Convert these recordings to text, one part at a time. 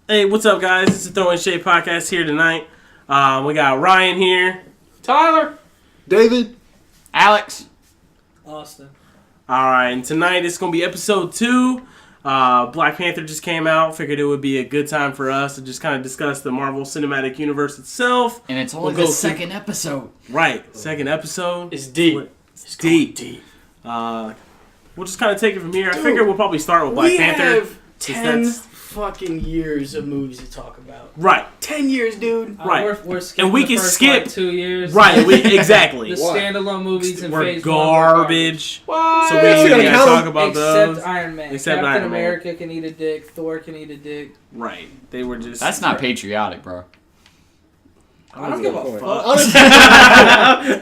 Hey, what's up, guys? It's the Throwing Shade Podcast here tonight. We got Ryan here. Tyler. David. Alex. Austin. All right, and tonight it's going to be episode 2. Black Panther just came out. Figured it would be a good time for us to just kind of discuss the Marvel Cinematic Universe itself. And it's only the second episode. Right, second episode. It's deep. It's deep. We'll just kind of take it from here. I figure we'll probably start with Black Panther. We have 10 fucking years of movies to talk about. Right. 10 years, dude. Right. We're skipping and we the can first, skip 2 years. Right. Exactly. The standalone movies in We're phase garbage. What? So we ain't gonna gonna count talk about Except those. Iron Man. Except Captain Iron Man. America can eat a dick. Thor can eat a dick. Right. They were just. That's not patriotic, bro. I don't give a fuck.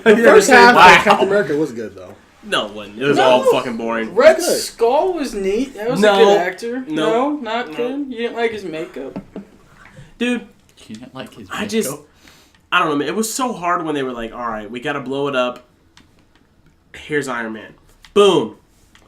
The first half Wow. of Captain America was good, though. No, it wasn't. It was all fucking boring. Red Good. Skull was neat. That was No. a good actor. No. Not good. You didn't like his makeup. Dude, You didn't like his I just. makeup? I don't know, man. It was so hard when they were like, alright, we gotta blow it up. Here's Iron Man. Boom.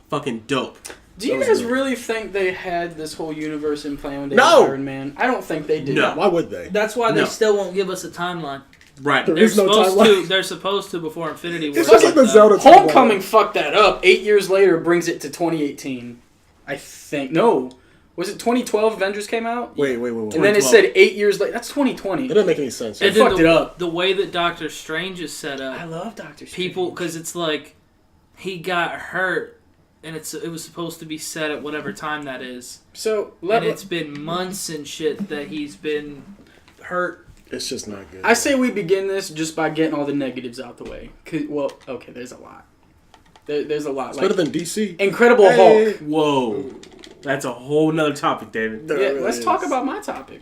Fucking dope. Do you That was guys good. really think they had this whole universe in plan when they No. had Iron Man? I don't think they did. No. Why would they? That's why they No. still won't give us a timeline. Right. There They're is no supposed timeline. to. They're supposed to before Infinity War. It's just like the but, Zelda Homecoming fucked that up. 8 years later brings it to 2018. I think. No. Was it 2012 Avengers came out? Wait. And then it 2012. said 8 years later. That's 2020. It didn't make any sense. It And then fucked it up. The way that Doctor Strange is set up, I love Doctor Strange. people, because it's like he got hurt, and it was supposed to be set at whatever time that is, So, and it's been months and shit that he's been hurt. It's just not good. I say we begin this just by getting all the negatives out the way. Well, okay, there's a lot. There's a lot. It's Like, better than DC. Incredible Hey. Hulk. Whoa. That's a whole nother topic, David. There Yeah, really let's is. talk about my topic.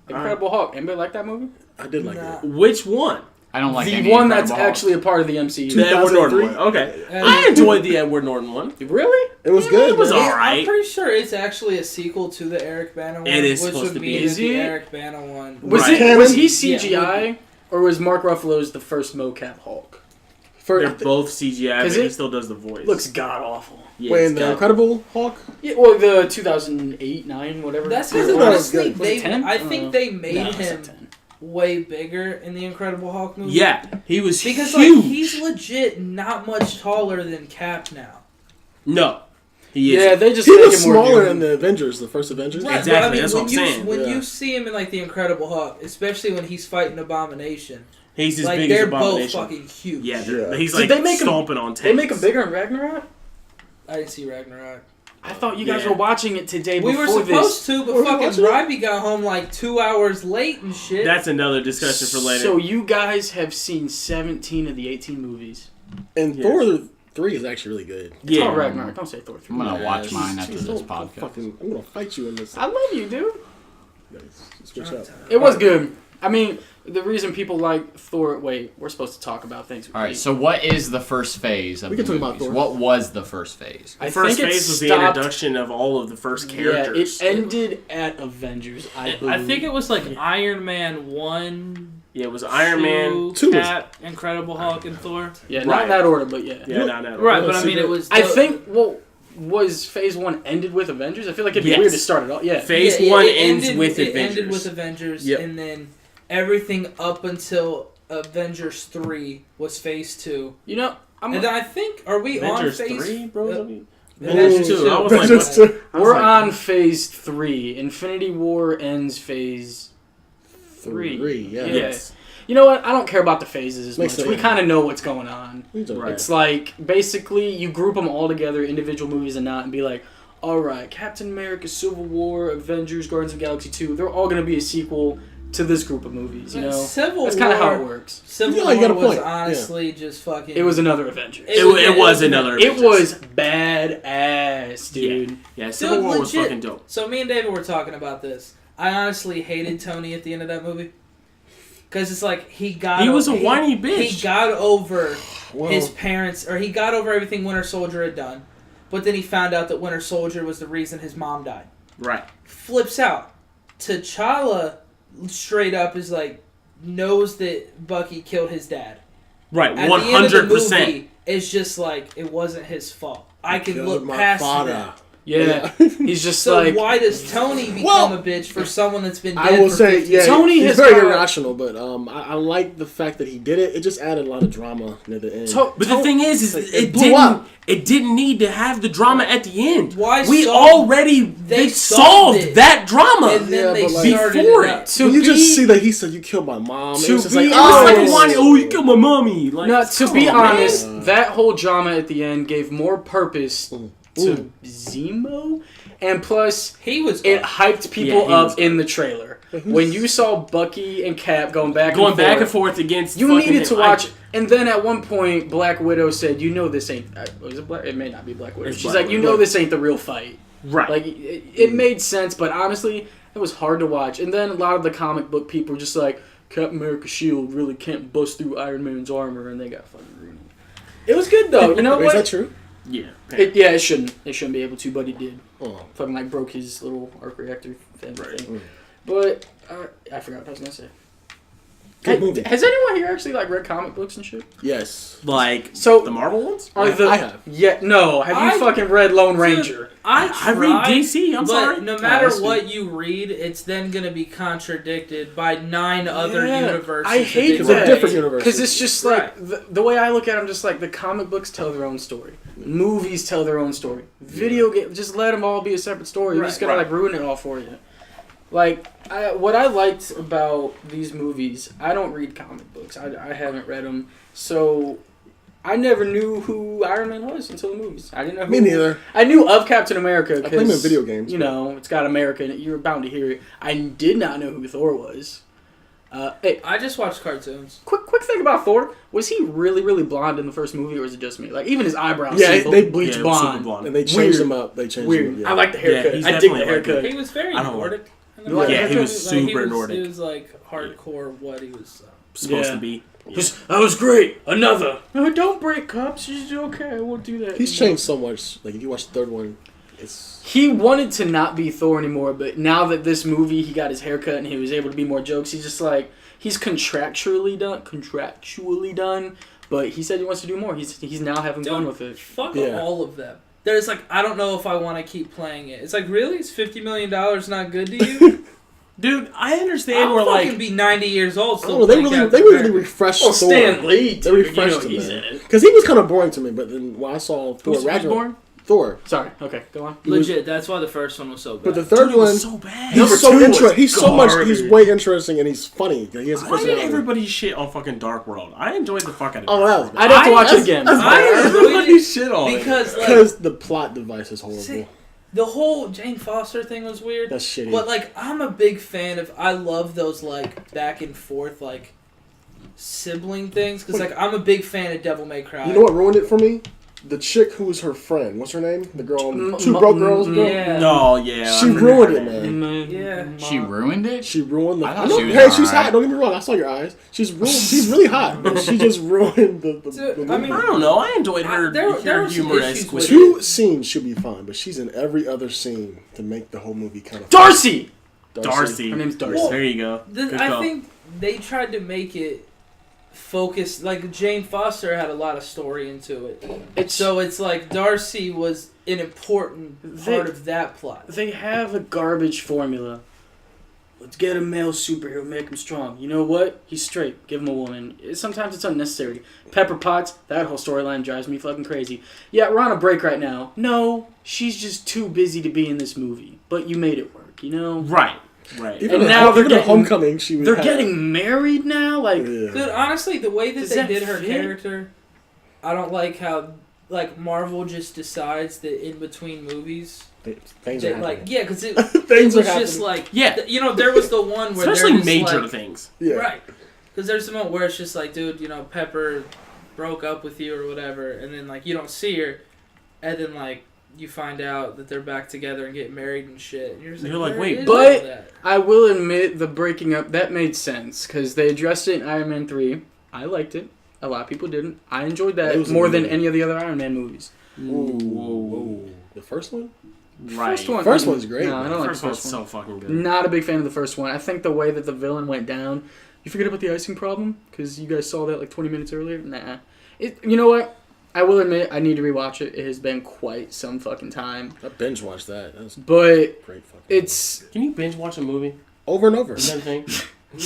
Incredible Hulk. Anybody like that movie? I did like Nah. it. Which one? I don't like The any one that's Incredible Hulk. actually a part of the MCU. The Edward Norton 2003? one. Okay. And I enjoyed the Edward Norton one. Really? It was good. it was man. all right. I'm pretty sure it's actually a sequel to the Eric Bana one. It is which supposed would to be. mean Is that the it? Eric Bana one. Was Right. it? Was he Yeah, CGI or was Mark Ruffalo's the first mocap Hulk? They're both CGI, but 'Cause he it still does the voice. looks god awful. Yeah, Wait, it's in the got- Incredible Hulk? Yeah, well, the 2008, 9, whatever. That's Yeah, because that was honestly, good. Was it they 10? I think they made No, it's not him 10. way bigger in the Incredible Hulk movie. Yeah, he was because huge. like he's legit not much taller than Cap now. No, he Yeah, is. they just He make was him more smaller human. in the Avengers, the first Avengers. Right. Exactly, But, I mean, that's when what I'm saying. When Yeah. you see him in like the Incredible Hulk, especially when he's fighting Abomination, He's as like big as they're both Abomination. fucking huge. Yeah, Yeah. he's Did like they make him- stomping on tanks. They make him bigger in Ragnarok? I didn't see Ragnarok. I thought you guys Yeah. were watching it today We before were supposed this. to, but Were we fucking watching it? Ryby got home like 2 hours late and shit. That's another discussion for later. So you guys have seen 17 of the 18 movies. And Yes. Thor 3 is actually really good. It's yeah, not Ragnarok. Don't say Thor 3. I'm gonna watch Yes. mine after Jeez, this don't podcast. I'm gonna fight you in this. I love you, dude. Switch up. It was good. I mean, the reason people like Thor... Wait, we're supposed to talk about things. All right, so what is the first phase of We the can talk about movies? Thor. What was the first phase? the I first think it phase was the stopped- introduction of all of the first Yeah, characters. it ended at Avengers, I believe. I think it was like Iron Man 1, Yeah, it was Iron Man. 2 was- Cap, Incredible Hulk, and Thor. Yeah, Right. not in that order, but yeah. Yeah, not that. Right, Yeah, but I see mean, that- it was. I think, well, was Phase 1 ended with Avengers? I feel like it'd be Yes. weird to start it off. Yeah. Phase Yeah, 1 it ends ended- with it Avengers. ended with Avengers, Yep. and then everything up until Avengers 3 was Phase 2. You know, I'm And then I think, are we Avengers on Phase 3, bro? Avengers Ooh, 2. I was like, Avengers what? 2. I was we're like, on Phase 3. Infinity War ends Phase 3. Yeah. Yes. You know what? I don't care about the phases as Makes much. We sense. kind of know what's going on. Right. It's like, basically, you group them all together, individual movies and not, and be like, alright, Captain America, Civil War, Avengers, Guardians of the Galaxy 2, they're all going to be a sequel to this group of movies, you know? Civil That's kind of War- how it works. Civil Yeah, you got a War was point. honestly just fucking. It was another Avengers. It was another It Avengers. was badass, dude. Yeah, Civil Dude, War was legit. fucking dope. So me and David were talking about this. I honestly hated Tony at the end of that movie. Because it's like, he was a whiny bitch. He got over Well, his parents, or he got over everything Winter Soldier had done. But then he found out that Winter Soldier was the reason his mom died. Right. Flips out. T'Challa straight up is like, knows that Bucky killed his dad. Right, At the end of the 100%. movie, it's just like, it wasn't his fault. I can killed look my past father. that. Yeah. He's just So like why does Tony become Well, a bitch for someone that's been dead I will for say, 50 yeah, Tony he's has very got- irrational, but I like the fact that he did it. It just added a lot of drama near the end. But the thing is Like, it blew up. didn't need to have the drama at the end. Why we solve- already they solved solved it. that drama And then Yeah, they but, like, started before it it. up. to When you be, just see that he said, you killed my mom. To It was just be like, It was like honest- a whiny, oh, you killed my mommy. Like, no, to come be on, man. honest, that whole drama at the end gave more purpose to Ooh. Zemo, and plus He was it hyped people Yeah, he was up in the trailer. When you saw Bucky and Cap going back and forth against you fucking, needed to like, watch. And then at one point, Black Widow said, "You know this ain't." Was it Black? It may not be Black Widow. It's She's Black like, "You Widow. know this ain't the real fight." right. Like it made sense, but honestly, it was hard to watch. And then a lot of the comic book people were just like, Captain America's shield really can't bust through Iron Man's armor, and they got fucking ruined. It was good though. You know Wait, what? is that true? yeah. It shouldn't. It shouldn't be able to, but it did. Oh. Fucking like broke his little arc reactor thing. Right. But I forgot what I was gonna say. Good movie. Has anyone here actually like read comic books and shit? Yes. Like So the Marvel ones? are Yeah, the I have. Yeah, no. Have you I- fucking read Lone Ranger? I read DC, I'm but sorry. no matter that's what you read, it's then going to be contradicted by 9 other Yeah, universes. I that hate they Because they're that. write. different universes. Because it's just like Right. the way I look at them, just like the comic books tell their own story, movies tell their own story, video game, just let them all be a separate story. You're just Right, gonna right. like ruin it all for you. Like what I liked about these movies, I don't read comic books. I haven't read them, so I never knew who Iron Man was until the movies. I didn't know who. Me neither. I knew of Captain America I play him in because video games. you know it's got America in it. You're bound to hear it. I did not know who Thor was. Hey, I just watched cartoons. quick thing about Thor. Was he really blonde in the first movie, or was it just me? Like even his eyebrows, Yeah, seemed they bleach Yeah, it was super blonde. blonde. And they changed Weird. him up. They changed Weird. him up. Yeah. I like the haircut. he's I dig the definitely like haircut. He was very I don't Nordic. in the You like movie. that? Yeah, he was Like, super Nordic. He was like hardcore what he was. Supposed Yeah. to be. That was great. Another. No, don't break cups. She's okay. I won't do that. He's anymore. changed so much. Like, if you watch the third one, it's... He wanted to not be Thor anymore, but now that this movie, he got his haircut and he was able to be more jokes. He's just like he's contractually done. But he said he wants to do more. He's now having fun with it. Fuck Yeah. all of them. There's like, I don't know if I want to keep playing it. It's like, really? Is $50 million not good to you? Dude, I understand I'll where fucking like be 90 years old I still don't know, they playing really Captain really America. refreshed Well, Thor. Stan Lee, They too, refreshed he's him, in man. it. Because he was kind of boring to me, but then when I saw Thor Who's Ragnarok... born? Thor. Sorry. Okay, go on. Legit, that's why the first one was so bad. But the third dude, it one... was so bad. Number He's so two was interesting. He's so much... He's garbage. way interesting and he's funny. He has a Why did personality. everybody shit on fucking Dark World? I enjoyed the fuck out of it. Oh, that was bad. I'd have to watch it again. I enjoyed Everybody it shit on it. because like, Because the plot device is horrible. See, the whole Jane Foster thing was weird. That's shitty. But like, I'm a big fan of. I love those like back and forth like sibling things because like I'm a big fan of Devil May Cry. You know what ruined it for me? The chick who was her friend. What's her name? The girl. Two broke girls. Girl? Yeah. No, yeah. She I remember ruined that. it, man. Yeah. She ruined it? She ruined the. I I thought know, she was hey, she's alright. hot. Don't get me wrong. I saw your eyes. She's really hot. But she just ruined the Dude, the I movie. mean, I don't know. I enjoyed her, There her were some humor issues as with Squishy. Two scenes should be fine, but she's in every other scene to make the whole movie kind of. Darcy. Darcy. Her name's Darcy. Well, There you go. Good I call. think they tried to make it focused. Like Jane Foster had a lot of story into it, so it's like Darcy was an important part of that plot. They have a garbage formula. Let's get a male superhero, make him strong. You know what? He's straight. Give him a woman. Sometimes it's unnecessary. Pepper Potts, that whole storyline drives me fucking crazy. Yeah, we're on a break right now. No, she's just too busy to be in this movie. But you made it work, you know? Right. Right. Even And in, now they're even in getting- Homecoming, she was. They're had- getting married now? Like, Yeah. Dude, honestly, the way that Does they that did her fit? character, I don't like how like Marvel just decides that in between movies, Things are that, like happening. yeah, because it, it Things was are just happening. like Yeah. you know there was the one where Especially they're just major like, things. Yeah. right, because there's the moment where it's just like, dude, you know, Pepper broke up with you or whatever, and then like you don't see her, and then like you find out that they're back together and get married and shit, and you're just like, You're like, where wait, is but- all that? I will admit the breaking up, that made sense. Because they addressed it in Iron Man 3. I liked it. A lot of people didn't. I enjoyed that It was a more good than movie. any of the other Iron Man movies. Whoa. The first one? Right. First one's great, No, I man. don't like First the one's first one. so fucking good. Not a big fan of the first one. I think the way that the villain went down. You forget about the icing problem? Because you guys saw that like 20 minutes earlier? Nah. You know what? I will admit I need to rewatch it. It has been quite some fucking time. I binge watched that. That was But great fucking. it's Can you binge watch a movie? over and over. Is that a thing?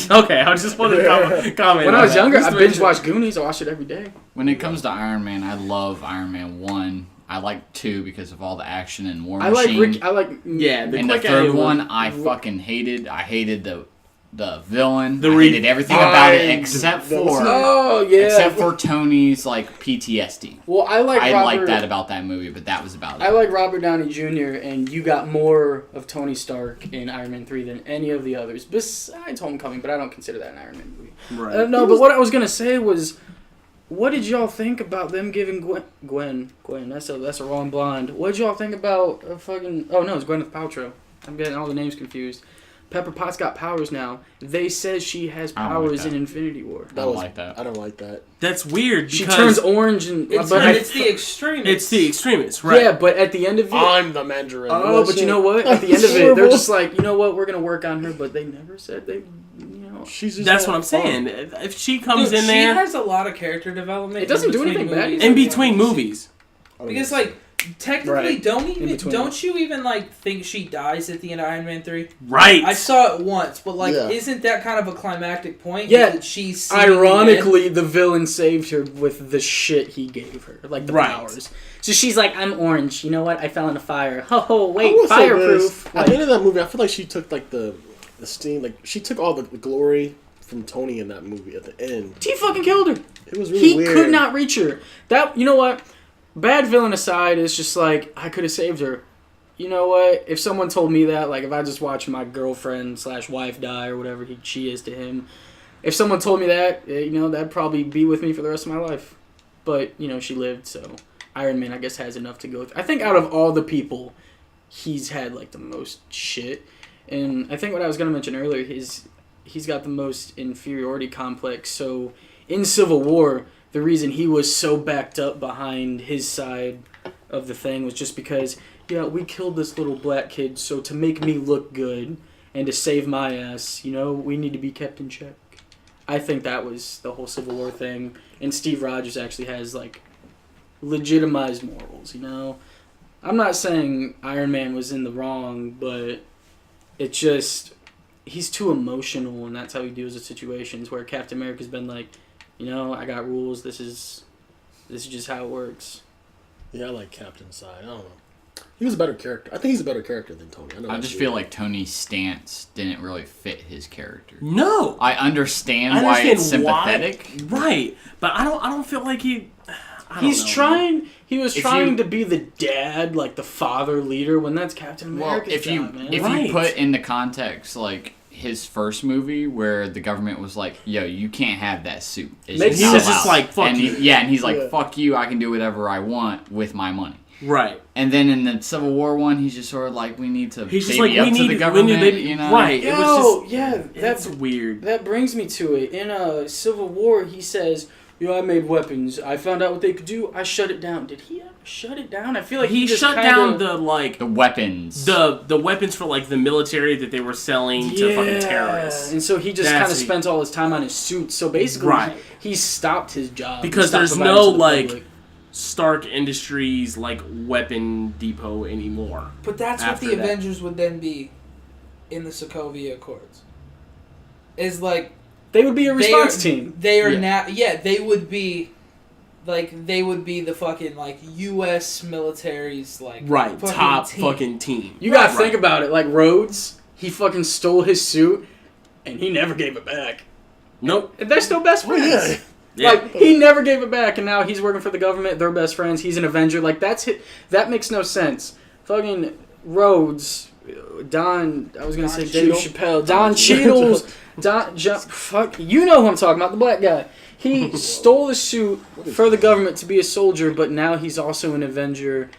Okay, I just wanted to comment. when on I was that. younger, Just I to make binge sure. watched Goonies. I watched it every day. When it comes to Iron Man, I love Iron Man 1. I like 2 because of all the action and War I like Machine. Rick. I like Yeah, the And the quick third edit one, I fucking hated. I hated the villain. The I re- hated everything about it Fine. except The- for Oh yeah. except for Tony's like PTSD. well, I like I Robert. liked that about that movie, but that was about I it. like Robert Downey Jr. and you got more of Tony Stark in Iron Man 3 than any of the others besides Homecoming, but I don't consider that an Iron Man movie. Right. No, but what I was gonna say was, what did y'all think about them giving Gwen? That's a wrong blonde. What did y'all think about fucking? Oh no, it's Gwyneth Paltrow. I'm getting all the names confused. Pepper Potts got powers now. They said she has I don't like powers that. in Infinity War. I don't like that. I don't like that. That's weird. She because turns orange and It's, but it's the extremists. It's the extremists, right? yeah, but at the end of it, I'm the Mandarin. oh, but you know what? At the end of it, they're just like, you know what? We're gonna work on her, but they never said they, you know. She's just That's not what I'm fun. saying. If she comes Dude, in she there has a lot of character development. It doesn't do between anything bad. movies. in between movies, I don't Because know. like technically, Right. don't between. you even like think she dies at the end of Iron Man 3? right? I saw it once, but like, Yeah. isn't that kind of a climactic point? Yeah. That she's seemingly Ironically, the villain saved her with the shit he gave her, like the Right. powers. So she's like, "I'm orange. You know what? I fell in a fire. Oh, I wait, will say this. fireproof." At Like, the end of that movie, I feel like she took like the steam, like she took all the glory from Tony in that movie at the end. he fucking killed her. It was really He weird. could not reach her. That, you know what? Bad villain aside, it's just like, I could have saved her. You know what? If someone told me that, like if I just watched my girlfriend / wife die or whatever she is to him, if someone told me that, you know, that'd probably be with me for the rest of my life. But, you know, she lived, so Iron Man, I guess, has enough to go through. I think out of all the people, he's had like the most shit. And I think what I was going to mention earlier is he's got the most inferiority complex. So in Civil War, the reason he was so backed up behind his side of the thing was just because, yeah, we killed this little black kid, so to make me look good and to save my ass, you know, we need to be kept in check. I think that was the whole Civil War thing. And Steve Rogers actually has, like, legitimized morals, you know? I'm not saying Iron Man was in the wrong, but it just, he's too emotional, and that's how he deals with situations, where Captain America's been like, you know, I got rules, this is just how it works. Yeah, I like Captain's side. I don't know. He was a better character. I think he's a better character than Tony. know I that's just weird. feel like Tony's stance didn't really fit his character. No, I understand I why understand it's sympathetic. why. Right? But I don't feel like he. I don't He's know, man. trying, he was If trying you- to be the dad, like the father leader, when that's Captain Well, America's if you job, man. if Right. you put into context like his first movie where the government was like, "Yo, you can't have that suit." It's Makes not sense. He was just allowed." like, "Fuck and you." and he's like, Yeah. "Fuck you! I can do whatever I want with my money." Right. And then in the Civil War one, he's just sort of like, "We need to He's just baby like, up we to need the we government," need you know? right. It was just yeah, that's weird. that brings me to it. In Civil War, he says, "You know, I made weapons. I found out what they could do. I shut it down." Did he ever shut it down? I feel like He just shut kinda, down the like The weapons. the weapons for like the military that they were selling to fucking terrorists. And so he just That's kind of he- spent all his time on his suit. So basically, Right. he stopped his job. He Because stopped there's providing no, to the like, public. Stark Industries like weapon depot anymore. But that's After what the that. Avengers would then be in the Sokovia Accords. Is like They would be a response they are, team. They are Yeah. now. Yeah, they would be. Like they would be the fucking like U.S. military's like Right, top team. fucking team. You gotta Right. think about it. Like Rhodes, he fucking stole his suit, and he never gave it back. Nope. And they're still best Oh, friends. yeah. Yeah. Like he never gave it back, and now he's working for the government. They're best friends. He's an Avenger. Like that makes no sense. Fucking Rhodes, Don. I was gonna Don say Dave Cheadle? Chappelle. Don Cheadle's. Fuck. You know who I'm talking about. The black guy. He stole the suit for the government to be a soldier, but now he's also an Avenger.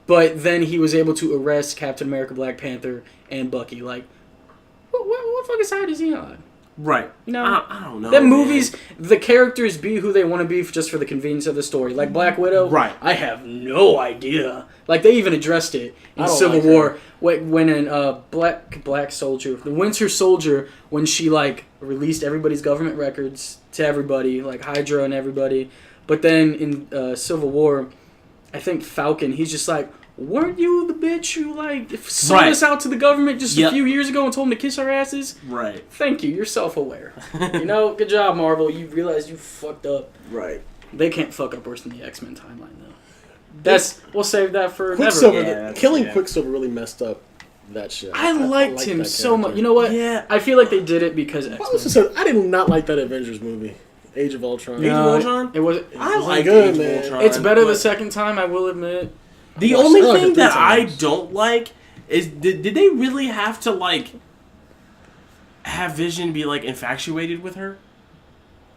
But then he was able to arrest Captain America, Black Panther, and Bucky. Like, what fucking side is he on? Right. You know, I don't know. them man. movies, the characters be who they want to be just for the convenience of the story. Like Black Widow, Right. I have no idea. Like they even addressed it I in don't Civil like her. War when in Black Soldier, the Winter Soldier, when she like released everybody's government records to everybody, like Hydra and everybody. But then in Civil War, I think Falcon, he's just like, weren't you the bitch who like sold Right. us out to the government just Yep. a few years ago and told them to kiss our asses? Right. Thank you. You're self-aware. You know, good job, Marvel. You realize you fucked up. Right. They can't fuck up worse than the X-Men timeline, though. We'll save that for Quicksilver, never. Yeah, killing yeah. Quicksilver really messed up that shit. I liked like him that so much. character. You know what? Yeah. I feel like they did it because I X-Men. was just saying, I did not like that Avengers movie, Age of Ultron. Age of Ultron? It was. I was like good, Age of man. Ultron. It's better the but second time, I will admit. The Well, only I like thing it that three I times. don't like is did they really have to like have Vision be like infatuated with her?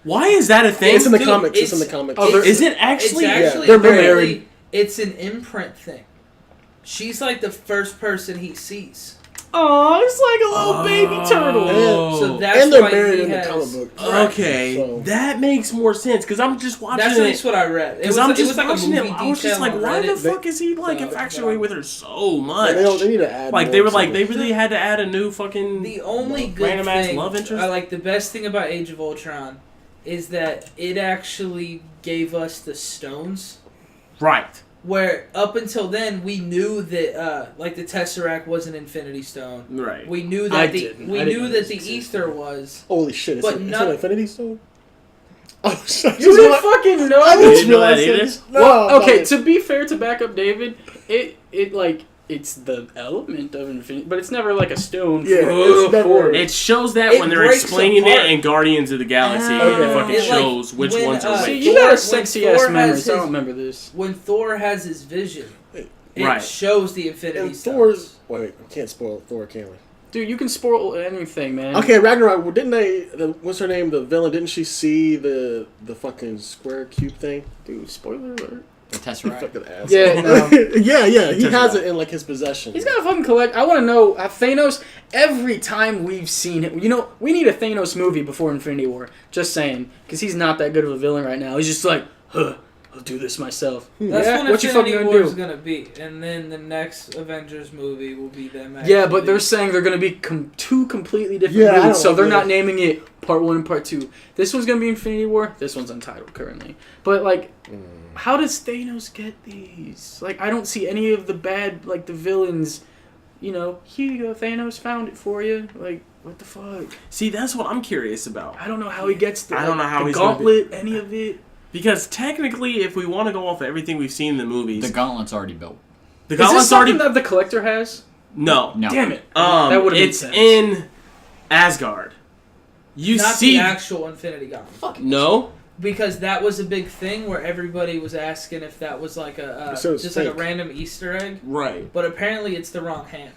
Why is that a thing? It's in the Dude, comics. It's in the it's- comics. Oh, there- Is it It's actually? actually they're apparently- married. It's an imprint thing. She's like the first person he sees. Oh, it's like a little baby turtle. Oh. So that's and they're why married he in the has- comic book. Okay, So- that makes more sense because I'm just watching That's at it. least what I read. It Because was, I'm it just was like a watching movie it. I was just detail like, on why the Reddit. fuck is he like So, infatuated yeah. with her so much? They need to add Like more they were to like it. they really had to add a new fucking. The only good Random ass thing, love interest? I like the best thing about Age of Ultron, is that it actually gave us the stones. Right. Where up until then we knew that like the Tesseract was an Infinity Stone. Right. We knew I that didn't we know knew that this the existed. ether was. Holy shit! It's, But it's not- an Infinity Stone. Oh shit! You didn't fucking know. I You didn't didn't know that realize either? this. No, Well, okay, but- to be fair, to back up David, it like it's the element of infinity, but it's never like a stone. Yeah, it's never- It shows that It when they're breaks explaining it apart. in Guardians of the Galaxy. Okay. It fucking It, like, shows which when, ones are uh, See, which. you got a When sexy Thor ass has memory, so I his- don't remember this. When Thor has his vision, it Right. shows the Infinity And Stones. Thor's. Wait, we can't spoil Thor, can we? Dude, you can spoil anything, man. Okay, Ragnarok. Well, didn't they? What's her name? The villain. Didn't she see the fucking square cube thing? Dude, spoiler alert. The You Tesseract. fucking asshole. Yeah, no. yeah. He has Tesseract. it in like his possession. He's got to fucking collect. I want to know, Thanos, every time we've seen it, you know, we need a Thanos movie before Infinity War. Just saying. Because he's not that good of a villain right now. He's just like, I'll do this myself. That's Yeah, when what you Infinity fucking War gonna is do? gonna be, and then the next Avengers movie will be them. Yeah, but they're actually- saying they're going to be two completely different Yeah, I movies, don't so like they're that. not naming it Part 1 and Part 2. This one's going to be Infinity War, this one's untitled currently. But, like, how does Thanos get these? Like, I don't see any of the bad, like, the villains, you know, here you go, Thanos found it for you. Like, what the fuck? See, that's what I'm curious about. I don't know how he gets the, I don't know how the he's gonna gauntlet, any of it. Because technically, if we want to go off of everything we've seen in the movies, The gauntlet's already built. the Is this gauntlet's something already. that the Collector has? No. No. Damn it. That would've made It's sense. in Asgard. You not see. the actual Infinity Gauntlet. No? Because that was a big thing where everybody was asking if that was like a So it's just like a fake. random Easter egg. Right. But apparently it's the wrong hand.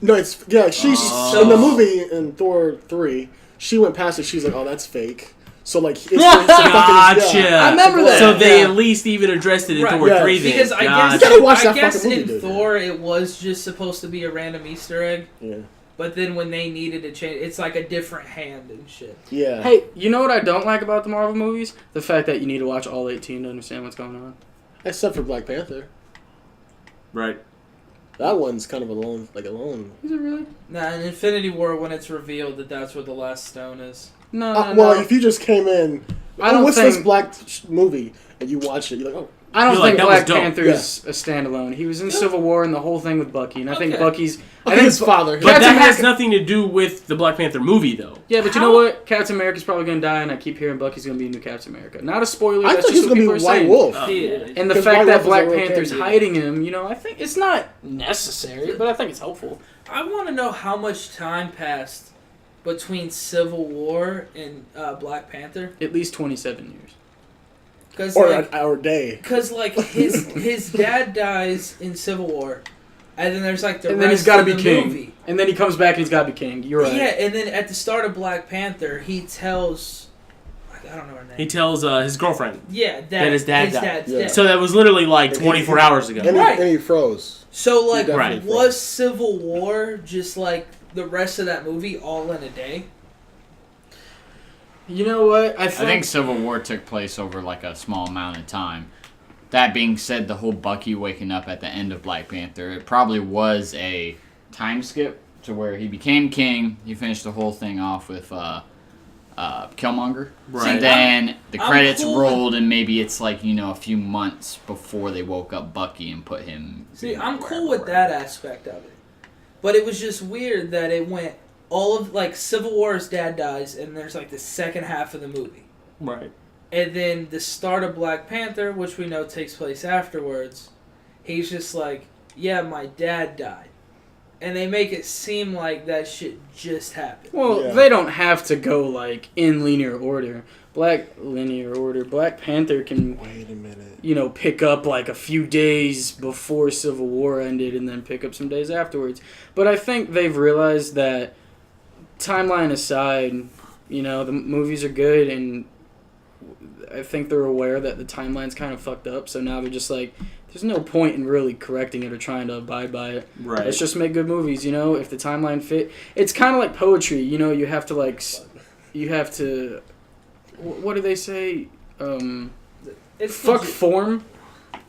No, it's she's Oh. in the movie in Thor 3. She went past it. She's like, "Oh, that's fake." So like, it's fucking, Gotcha. yeah. I remember that. So they Yeah. at least even addressed it in Right. Thor Yeah. 3 then. Because I Gotcha. guess, You gotta watch I that guess fucking movie, in dude. Thor it was just supposed to be a random Easter egg. Yeah, But then when they needed to change, it's like a different hand and shit. yeah. Hey, you know what I don't like about the Marvel movies? The fact that you need to watch all 18 to understand what's going on. Except for Black Panther. Right. That one's kind of alone. Is it really? Nah, in Infinity War, when it's revealed that that's where the last stone is. No, Well, no. if you just came in, I don't what's think- this black movie, and you watch it, you're like, oh, I don't You're like, think that was Black dope. Panther's a standalone. He was in Civil War and the whole thing with Bucky, and I think Okay. Bucky's. I okay, think his father. But Captain that has America- nothing to do with the Black Panther movie, though. Yeah, but you How- know what? Captain America's probably gonna die, and I keep hearing Bucky's gonna be a new Captain America. Not a spoiler. I That's thought he just was what gonna be people are White saying. Wolf. Yeah. And the Because fact White that Wolf is Black a real Panther's character. hiding him, you know, I think it's not necessary, but I think it's helpful. I want to know how much time passed between Civil War and Black Panther. At least 27 years. Because Or like, an hour day. his dad dies in Civil War, and then there's like the And rest then he's gotta of be the king. movie. And then he comes back and he's gotta be king. You're right. Yeah, and then at the start of Black Panther, he tells, I don't know her name. He tells his girlfriend. Yeah, that his dad died. dad's Yeah. dead. So that was literally like And he- 24 hours ago. And, Right. he, and he froze. So like, He definitely was Civil War just like the rest of that movie all in a day? You know what? I think Civil War took place over like a small amount of time. That being said, the whole Bucky waking up at the end of Black Panther, it probably was a time skip to where he became king. He finished the whole thing off with Killmonger. Right. And then the I'm credits cool rolled, and maybe it's like, a few months before they woke up Bucky and put him. See, I'm cool with that aspect of it. But it was just weird that it went all of, like, Civil War's dad dies, and there's, like, the second half of the movie. Right. And then the start of Black Panther, which we know takes place afterwards, he's just like, yeah, my dad died. And they make it seem like that shit just happened. Well, Yeah. they don't have to go like in linear order. Black Panther can, Wait a minute. pick up like a few days before Civil War ended and then pick up some days afterwards. But I think they've realized that, timeline aside, the movies are good, and I think they're aware that the timeline's kind of fucked up. So now they're just like, there's no point in really correcting it or trying to abide by it. Right. Let's just make good movies, if the timeline fit. It's kind of like poetry, you have to what do they say? It's Fuck legit. form.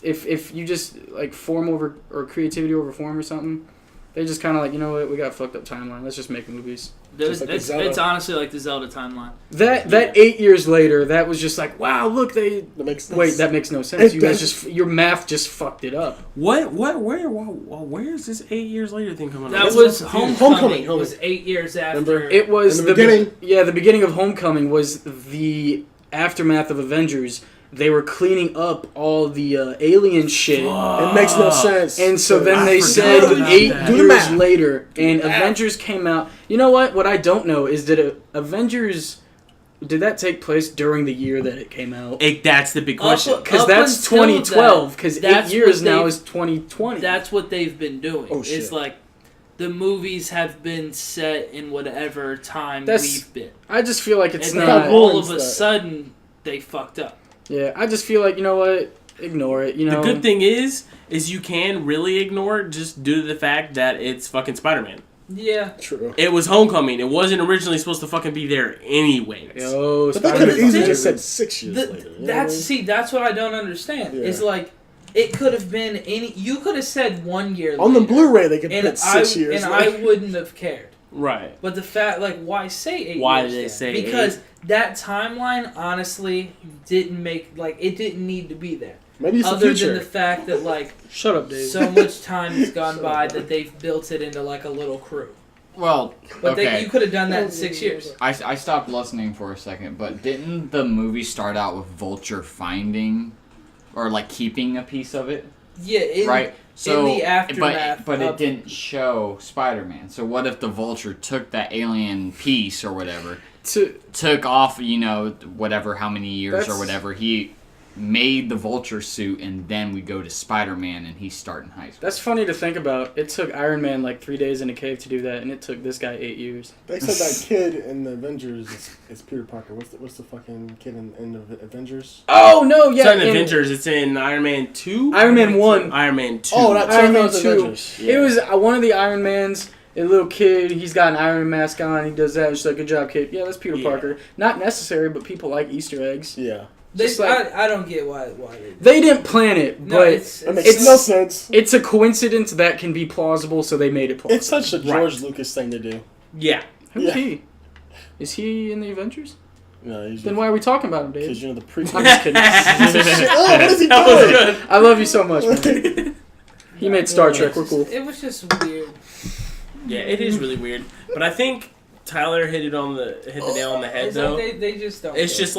If you just like form over or creativity over form or something, they just kind of like, we got a fucked up timeline. Let's just make movies. Just like the Zelda. It's honestly like the Zelda timeline. That 8 years later, that was just like, wow, look, That makes sense. wait, that makes no sense. It You guys does. your math just fucked it up. Where is this 8 years later thing coming That up? was Homecoming. Homecoming. Was 8 years after. Remember? It was In the beginning. The beginning of Homecoming was the aftermath of Avengers. They were cleaning up all the alien shit. It makes no sense. And so then I they forgot said about 8 that. Do the years math. later, and Avengers came out. You know what? What I don't know is Avengers, did that take place during the year that it came out? That's the big question. Because Up that's until 2012. Because 8 that's years what now they- is 2020. That's what they've been doing. Oh, shit. It's like the movies have been set in whatever time That's- we've been. I just feel like it's And not. then all of a ruins that. sudden, they fucked up. Yeah, I just feel like, you know what? Ignore it. The good thing is you can really ignore it just due to the fact that it's fucking Spider-Man. Yeah. True. It was Homecoming. It wasn't originally supposed to fucking be there anyways. Yo, But they could have Spider-Man easily thing- just said 6 years later. You know what I mean? That's what I don't understand. Yeah. It's like it could have been any. You could have said 1 year On the later, Blu-ray, they could and put 6 years and later. I wouldn't have cared. Right. But the fact, why say 8 Why years did they then? say Because that timeline, honestly, didn't make, it didn't need to be there. Maybe it's the Other future. than the fact that, Shut up, Dave. so much time has gone by that they've built it into, a little crew. Well, But okay. you could have done that in 6 years. I stopped listening for a second, but didn't the movie start out with Vulture finding or keeping a piece of it? Yeah, Right? So the aftermath but it of- didn't show Spider-Man. So what if the Vulture took that alien piece or whatever, took off, whatever how many years or That's- whatever, he made the Vulture suit, and then we go to Spider-Man and he's starting high school. That's funny to think about. It took Iron Man 3 days in a cave to do that, and it took this guy 8 years. They said that kid in the Avengers is Peter Parker. What's the fucking kid in the Avengers? Oh no, It's yeah, not in in Avengers. It's in Iron Man 2? Iron Man 1. Iron Man 2. Oh, that's Iron Man the 2. Avengers. It was one of the Iron Mans. A little kid, he's got an Iron Man mask on. He does that. And she's like, "Good job, kid." Yeah, that's Peter Yeah. Parker. Not necessary, but people like Easter eggs. Yeah. Just like- I don't get why They didn't plan it, No, but That makes It's- no sense. it's a coincidence that can be plausible, so they made it plausible. It's such a George Lucas thing to do. Yeah. Who's Yeah. he? Is he in the Avengers? No, he's Then why are we talking about him, Dave? Because the pre. I'm just kidding. Oh, what is he That was doing? good. I love you so much, man. He made Star Trek. We're cool. It was just weird. Yeah, it is really weird. But I think Tyler hit the nail on the head, It's though. like they just don't. It's care. just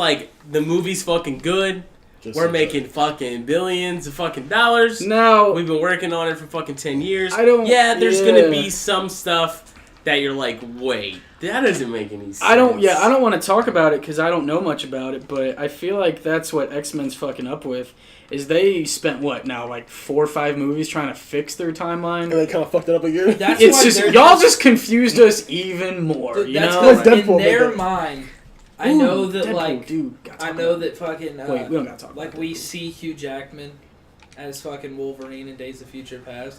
the movie's fucking good. Just We're enjoy making it. fucking billions of fucking dollars. Now, We've been working on it for fucking 10 years. I don't- Yeah, there's yeah. gonna be some stuff that you're like, wait, that doesn't make any sense. I don't want to talk about it because I don't know much about it, but I feel like that's what X-Men's fucking up with, is they spent, 4 or 5 movies trying to fix their And timeline? they kind of fucked it up again. That's It's why just, they're y'all just confused us even more, Dude, you that's know? Like because in Deadpool, their but- mind, I Ooh, know that Deadpool, dude, gotta I talk know about that fucking Wait, we don't gotta talk about we Deadpool. see Hugh Jackman as fucking Wolverine in Days of Future Past,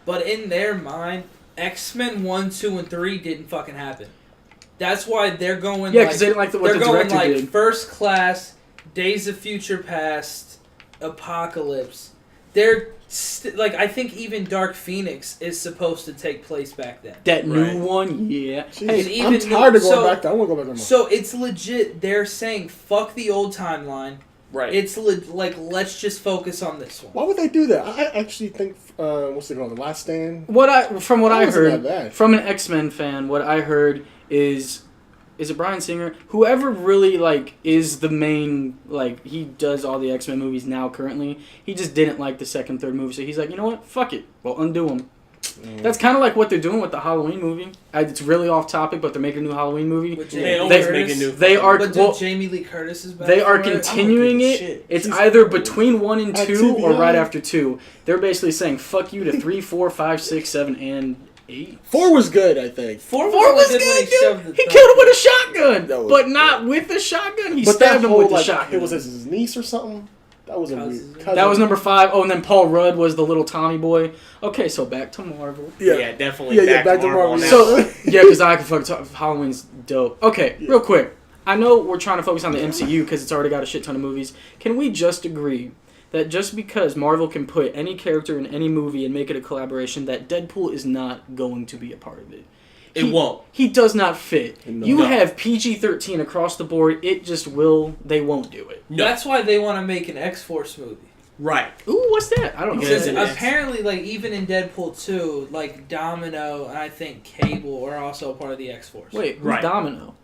but in their mind, X-Men 1, 2, and 3 didn't fucking happen. That's why they're going. Yeah, because they didn't like what they're the going director did. First Class, Days of Future Past, Apocalypse. They're like I think even Dark Phoenix is supposed to take place back then. That Right. new one, yeah. Jeez, And I'm even tired of going so- back there. I want to go back there. So it's legit. They're saying fuck the old timeline. Right. It's like let's just focus on this one. Why would they do that? I actually think what's it called, The Last Stand. From what That I wasn't heard, that bad. from an X-Men fan, what I heard is it Bryan Singer? Whoever really like is the main, like he does all the X-Men movies now currently. He just didn't like the second, third movie, so he's like, you know what? Fuck it. We'll undo them. That's kind of like what they're doing with the Halloween movie. It's really off topic, but they're making a new Halloween movie. With They Jamie always Lee make a Curtis. new. They are But well, Jamie Lee Curtis is back. they are for it? continuing give a it. shit. It's She's either cool. between 1 and 2 Activia. or right after 2. They're basically saying fuck you to 3, 4, 5, 6, 7, and 8. 4 was good, I think. Four Four was good when good, he dude. shoved the He thumb. killed him with a shotgun, That was but not with the shotgun. He But stabbed that him whole, with the like, shotgun. it was his niece or something. That was a Cousin. weird. That was number 5. Oh, and then Paul Rudd was the little Tommy boy. Okay, so back to Marvel. Yeah, definitely. Yeah, back to Marvel. Marvel. now. So yeah, because I can fucking talk. Halloween's dope. Okay, Yeah. real quick. I know we're trying to focus on the MCU because it's already got a shit ton of movies. Can we just agree that just because Marvel can put any character in any movie and make it a collaboration, that Deadpool is not going to be a part of it? It won't. He does not fit. No. You No. have PG-13 across the board. It just will. They won't do it. No. That's why they want to make an X-Force movie. Right. Ooh, what's that? I don't know. Because Yeah, What that is. apparently, like even in Deadpool 2, like Domino and I think Cable are also a part of the X-Force. Wait, who's Right. Domino?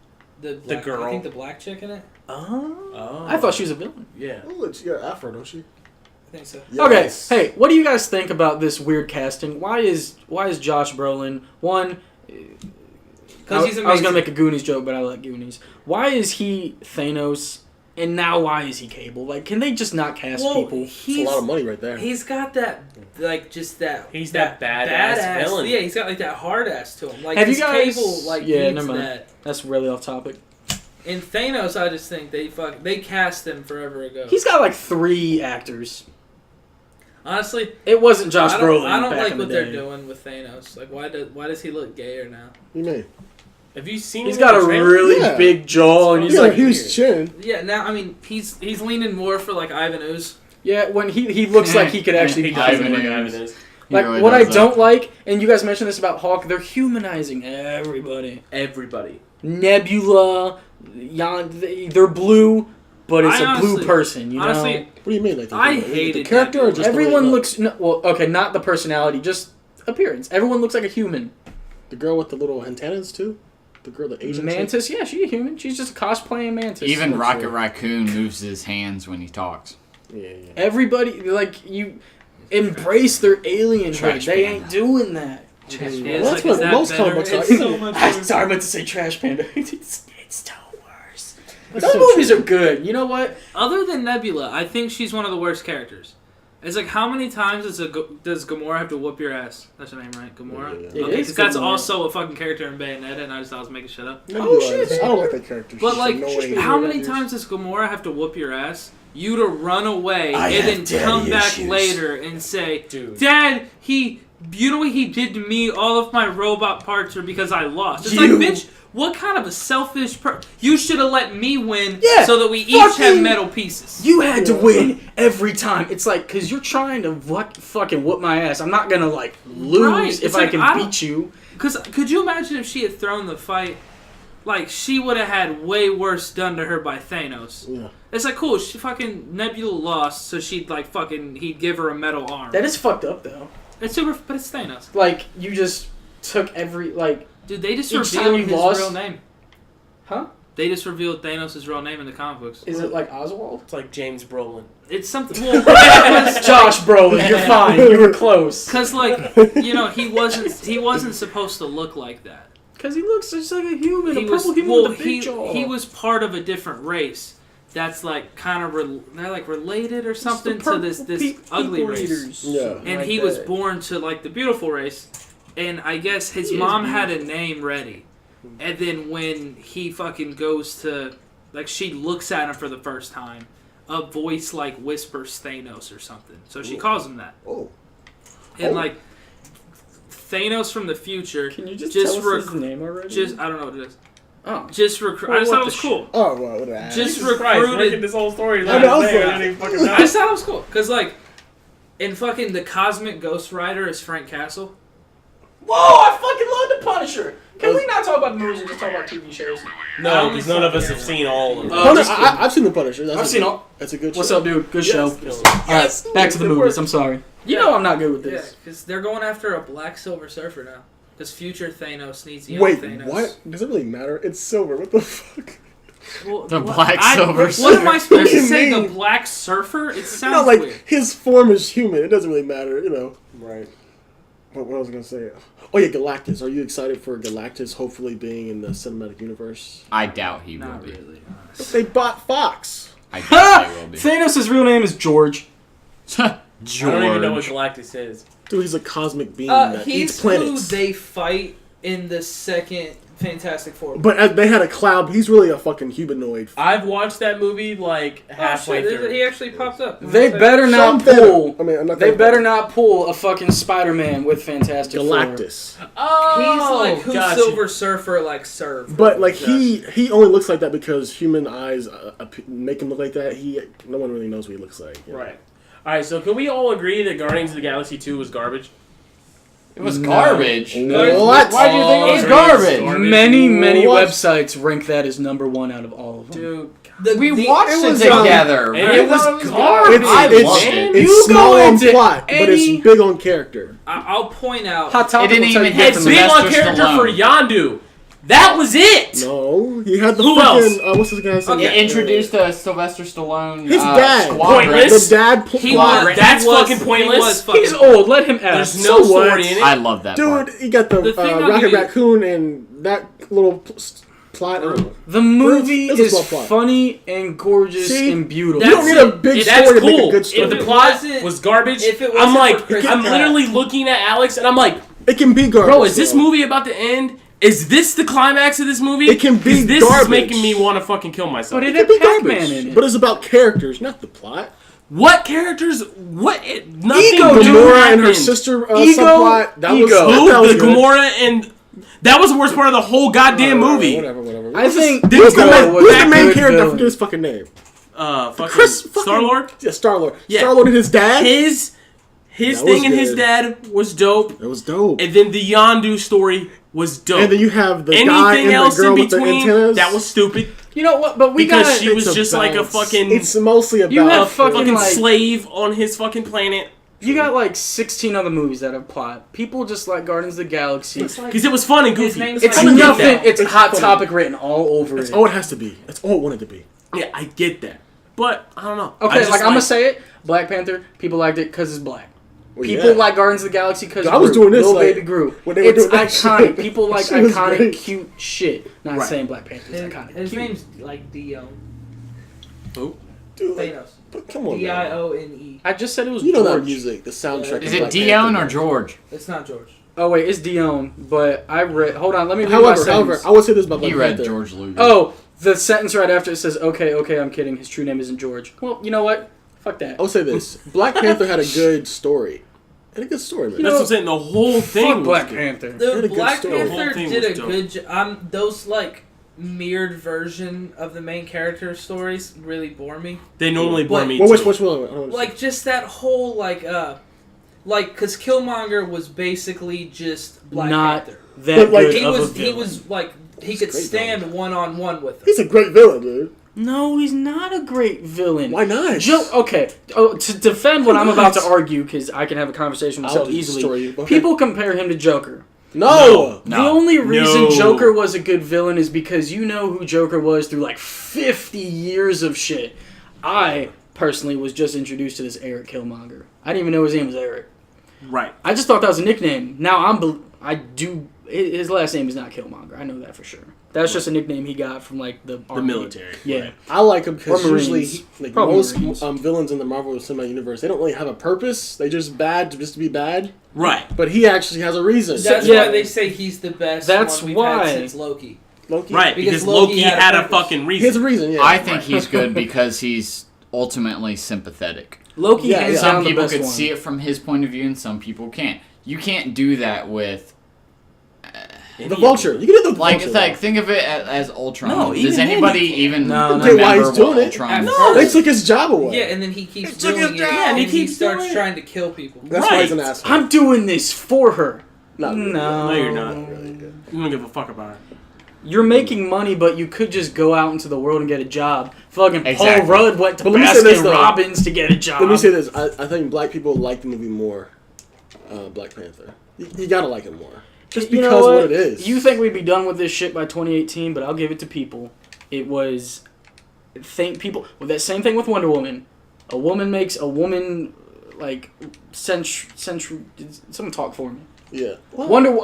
the black, girl. I think the black chick in it. Oh. I thought she was a villain. Yeah. Oh, she got afro, don't she? I think so. Yes. Okay, hey, what do you guys think about this weird casting? Why is Josh Brolin one? Because he's I was amazing. gonna make a Goonies joke, but I like Goonies. Why is he Thanos, and now why is he Cable? Like, can they just not cast people? It's a lot of money right there. He's got that, like, just that. He's that badass villain. Yeah, he's got like that hard ass to him. Like, Have you his guys- Cable like Yeah, needs never mind. that. That's really off topic. In Thanos, I just think they cast him forever ago. He's got like 3 actors. Honestly, It wasn't Josh I don't, Brolin. I don't back like in what the they're day. doing with Thanos. Like, why does he look gayer now? You mean? Have you seen? He's him in got the a trailer? really Yeah. big jaw, and he's He's got a like, huge chin. Yeah, now I mean he's leaning more for like Ivan Ooze. yeah. When he looks like he could actually He be does Ivan look like Ooze. Ivan Ooze. He like really what I does that. don't like, and you guys mentioned this about Hawk. They're humanizing everybody. Everybody. Nebula, they're blue, but it's I a blue honestly- person. You know, Honestly, What do you mean? Like I the hated character or Nebula. just the way everyone they look? looks well. Okay, not the personality, just appearance. Everyone looks like a human. The girl with the little antennas too. The girl, the Asian chick? Mantis, yeah, she's a human. She's just cosplaying Mantis. Even That's Rocket true. Raccoon moves his hands when he talks. Yeah. Everybody, like, you embrace their alienhood. Trash They Panda. ain't doing that. Yeah, Well, it's that's like, what is that most better? comic books are. It's so much I'm worse. sorry, I meant to say Trash Panda. it's still worse. That's Those so movies true. are good. You know what? Other than Nebula, I think she's one of the worst characters. It's like, how many times does Gamora have to whoop your ass? That's her name, right? Gamora? Yeah. It Okay, is 'cause that's Gamora. also a fucking character in Bayonetta, and I just thought I was making shit up. Nebula shit. is- I don't like that character. But, She's like, annoying. how many Avengers. times does Gamora have to whoop your ass? You to run away I and have then daddy come back issues. later and say, Dude. Dad, you know what he did to me? All of my robot parts are because I lost. It's You- like, bitch, what kind of a selfish You should have let me win Yeah, so that we each fucking- have metal pieces. You had to win every time. It's like, because you're trying to fucking whoop my ass. I'm not going to, like, lose Right, if it's I like, can I don't- beat you. Because could you imagine if she had thrown the fight? Like, she would have had way worse done to her by Thanos. Yeah. It's like, cool, she fucking Nebula lost, so she'd, like, he'd give her a metal arm. That is fucked up, though. It's super, but it's Thanos. Like, you just took every, like, Dude, they just Each time revealed you his lost- real name. huh? They just revealed Thanos' real name in the comic books. Is it like Oswald? It's like James Brolin. It's something. Well, Josh Brolin, you're fine. You were close. because like you know he wasn't supposed to look like that. Because he looks just like a human, He a was purple human well, with a big jaw. he was part of a different race. That's like kind of they're like related or It's the something to purple this ugly people race. eaters. Yeah. And Like he was that. born to like the beautiful race, and I guess his He is mom had a name ready, and then when he fucking goes to like she looks at him for the first time, a voice like whispers Thanos or something, so she Ooh. calls him that, Oh. and Oh. like Thanos from the future. Can you just Just tell us his rec- name already? I don't know what it is. oh. Just recruit. Well, I just thought what it was the cool. Oh, well, what a Just Jesus Christ, recruited- making this whole story. I know, I was I like- didn't even fucking know. I just thought it was cool because like And fucking the Cosmic Ghost Rider is Frank Castle. Whoa, I fucking love the Punisher. Can we not talk about the movies and just talk about TV shows? No, because none of us have seen all of them. I've seen the Punisher. I've seen all. That's a good show. What's up, dude? Good show. Yes. Alright, back to the movies. I'm sorry. You know I'm not good with Yeah, this. because they're going after a Black Silver Surfer now. Because future Thanos needs young Wait, Thanos. what? Does it really matter? It's silver. What the fuck? Well, The what- Black Silver What Surfer. am I supposed What do to you say? The mean? Black Surfer? It sounds No, like weird. his form is human. It doesn't really matter, you know. Right. What was I gonna say? Oh yeah, Galactus. Are you excited for Galactus hopefully being in the cinematic universe? I doubt he will Not be. really. But they bought Fox. I Ha! doubt they will be. Thanos' real name is George. I don't even know what George. Galactus is. Dude, he's a cosmic being that He's eats who planets. they fight in the second Fantastic Four. But they had a cloud. He's really a fucking humanoid. I've watched that movie like halfway through. He actually popped up. They better not Sean pull. Thanos. I mean, I'm not They talking better about not pull a fucking Spider-Man with Fantastic Four. Galactus. Oh, He's like who gotcha. Silver Surfer like served. But like he only looks like that because human eyes make him look like that. No one really knows what he looks like. you know? Right. All right. So can we all agree that Guardians of the Galaxy 2 was garbage? It was garbage. What? Why do you think it was Oh, garbage? garbage. Many What? websites rank that as number one out of all of them. Dude, We watched it it was, together. and it was It's, garbage. I it's, loved it. it's You small go on into plot, but any- it's big on character. I'll point out. Hot topic It didn't will tell even you hit It's different. big on Sylvester character Stallone. for Yondu. That was it. No, he had the Who fucking else? what's his guy's name? Okay. It introduced Sylvester Stallone. His dad. Squadron. Pointless. The dad. He plot. was, That's he was- fucking pointless. He was fucking He's old. Let him There's ask. no So what? story in it. I love that part. Dude, you got the The thing I'll Rocket give you- Raccoon and that little plot. I don't know. The movie It's a is small plot. funny and gorgeous See? and beautiful. You don't need a big That's story to make cool. a good story. If the If it plot wasn't- was garbage, if it I'm wasn't like, for Chris I'm Pratt. literally looking at Alex and I'm like, It can be garbage. bro, is this though. movie about to end? Is this the climax of this movie? It can be 'Cause this garbage. is making me want to fucking kill myself. But It it can had be Pac-Man garbage, in it. but it's about characters, not the plot. What characters? What? Nothing Ego, good dude. Gamora and her happened. sister Ego, subplot. That was, Ego. that Who? was The good. Gamora and that was the worst part of the whole goddamn movie. Whatever. I think Who's the Ego main, was who's a the main good character? I villain. forget his fucking name. Fucking Chris fucking Star Lord. Yeah, Star Lord. Yeah. Star Lord and his dad. His That thing was and his good. dad was dope, It was dope. and then the Yondu story was dope. And then you have the guy Anything and else the girl in with the between antennas. that was stupid You know what? But we because got she was It's just like a about- fucking It's mostly about. You have a fucking, fucking like- slave on his fucking planet you got like 16 other movies that have plot. People just like Guardians of the Galaxy. because it was fun and His goofy. name's It's I get nothing. that. It's It's Hot funny. Topic written all over That's it. all it has to be. That's all it wanted to be. Yeah, I get that, but I don't know. I Okay, just like I'm gonna say it. Black Panther. People liked it because it's black. Well, People yeah. like Guardians of the Galaxy because I was doing this, Little like, Baby Groot. when they were It's doing that iconic. shit. People like Shit was iconic, great. cute shit. Not Right. saying Black Panther is iconic. His Cute. name's like Dion. Who? Dude, like, Thanos. but come on, man. Dione. I just said it was You know that George. music, the soundtrack. Is of it Black Dion Panther. or George? It's not George. Oh wait, it's Dion. But I read. Hold on, let me read my However, sentence. I would say this about Black He read Panther. George Lucas. Oh, the sentence right after it says, "Okay, I'm kidding. His true name isn't George." Well, you know what? Fuck that. I would say this: Black Panther had a good story. Had a good story, man. That's what I'm saying. The whole thing. Fuck was Black good. Panther. had The a good Black story. The whole Panther thing did was a dope. good job. Those like mirrored version of the main character stories really bore me. They normally bore What? me. Well, too. which one? I don't understand. Like just that whole because Killmonger was basically just Black Not Panther. that But, like, good He of a was he villain. was like he He's could great, stand one on one with him. He's a great villain, dude. No, he's not a great villain. Why not? Okay. To defend what I'm about to argue, because I can have a conversation with I'll myself just destroy easily. you. Okay. People compare him to Joker. No. The only reason No. Joker was a good villain is because you know who Joker was through like 50 years of shit. I personally was just introduced to this Eric Killmonger. I didn't even know his name was Eric. Right. I just thought that was a nickname. Now his last name is not Killmonger. I know that for sure. That's just a nickname he got from like the The army. military. Yeah. Right. I like him because Or usually, Marines. like Probably most Marines. villains in the Marvel Cinematic Universe, they don't really have a purpose. They just to be bad. Right. But he actually has a reason. That's Yeah. why they say he's the best. That's one we've why. had since Loki. Loki. Right. Because Because Loki Loki had a had a purpose. fucking He has a reason. reason. Yeah. I think he's good because he's ultimately sympathetic. Loki Yeah, hands yeah. down Some the people best could one. see it from his point of view, and some people can't. You can't do that with. The Vulture. You can do the Like, Vulture. think of it as Ultron. No, Does even anybody then, even No, no. Okay, why remember he's doing what it? Ultron At was? first. They took his job away. Yeah, and then he keeps He took his doing it, job. and He he keeps starts doing it. trying to kill people. That's why he's an Right. asshole. I'm doing this for her. Not really. No. No, you're not. Not really good. You don't give a fuck about it. You're making money, but you could just go out into the world and get a job. Fucking Exactly. Paul Rudd went to But let me say this, Baskin though. Robbins to get a job. Let me say this. I think black people like the movie more. Black Panther. You gotta like it more. Just You because know what it is. You think we'd be done with this shit by 2018, but I'll give it to people. It was... Well, that same thing with Wonder Woman. A woman makes a woman, like, someone talk for me. Yeah.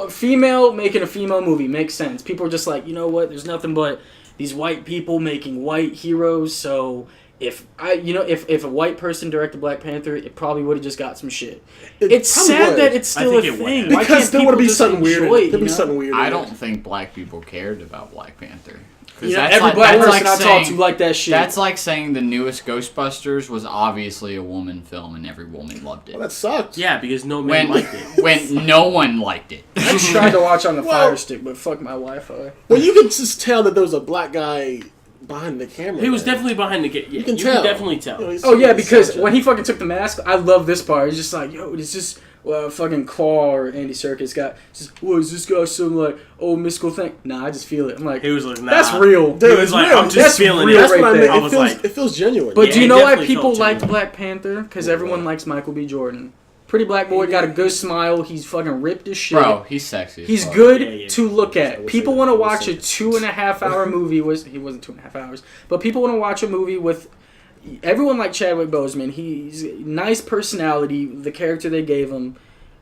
Female making a female movie makes sense. People are just like, you know what? There's nothing but these white people making white heroes. So if a white person directed Black Panther, it probably would have just got some shit. It's probably sad would. that it's still I a think it would. thing. Why Because can't there people would be just something weird. enjoy it, There'd be you know? something weird. I in don't it. think black people cared about Black Panther. 'Cause You know, that's every like- black that's person like I talk to saying- like that shit. That's like saying the newest Ghostbusters was obviously a woman film and every woman loved it. Well, that sucks. Yeah, because no man when liked it. when no one liked it. I tried to watch on the Well- Fire Stick, but fuck my Wi-Fi. Well, you could just tell that there was a black guy behind the camera. He was man. definitely behind the game. Yeah, You can you tell. can definitely tell. You know, he's- Oh yeah, he's because such a- when he fucking took the mask, I love this part. He's just like, yo, it's just fucking Claw or Andy Serkis got just, what is this guy some like old mystical thing? Nah, I just feel it. I'm like, He was like, nah. that's real. Dude, He was it's like, real. I'm just That's feeling real it. That's right what I there. mean. I It was feels, like- it feels genuine. But Yeah, do you he know why definitely people felt liked genuine. Black Panther? Because everyone likes Michael B. Jordan. Pretty Black Boy got a good smile. He's fucking ripped as shit. Bro, he's sexy. as He's fuck. good Yeah, yeah. to look I at. would People say want to that. I would watch say a that. 2.5 hour movie. He wasn't 2.5 hours, but people want to watch a movie with. Everyone liked Chadwick Boseman. He's nice personality. The character they gave him,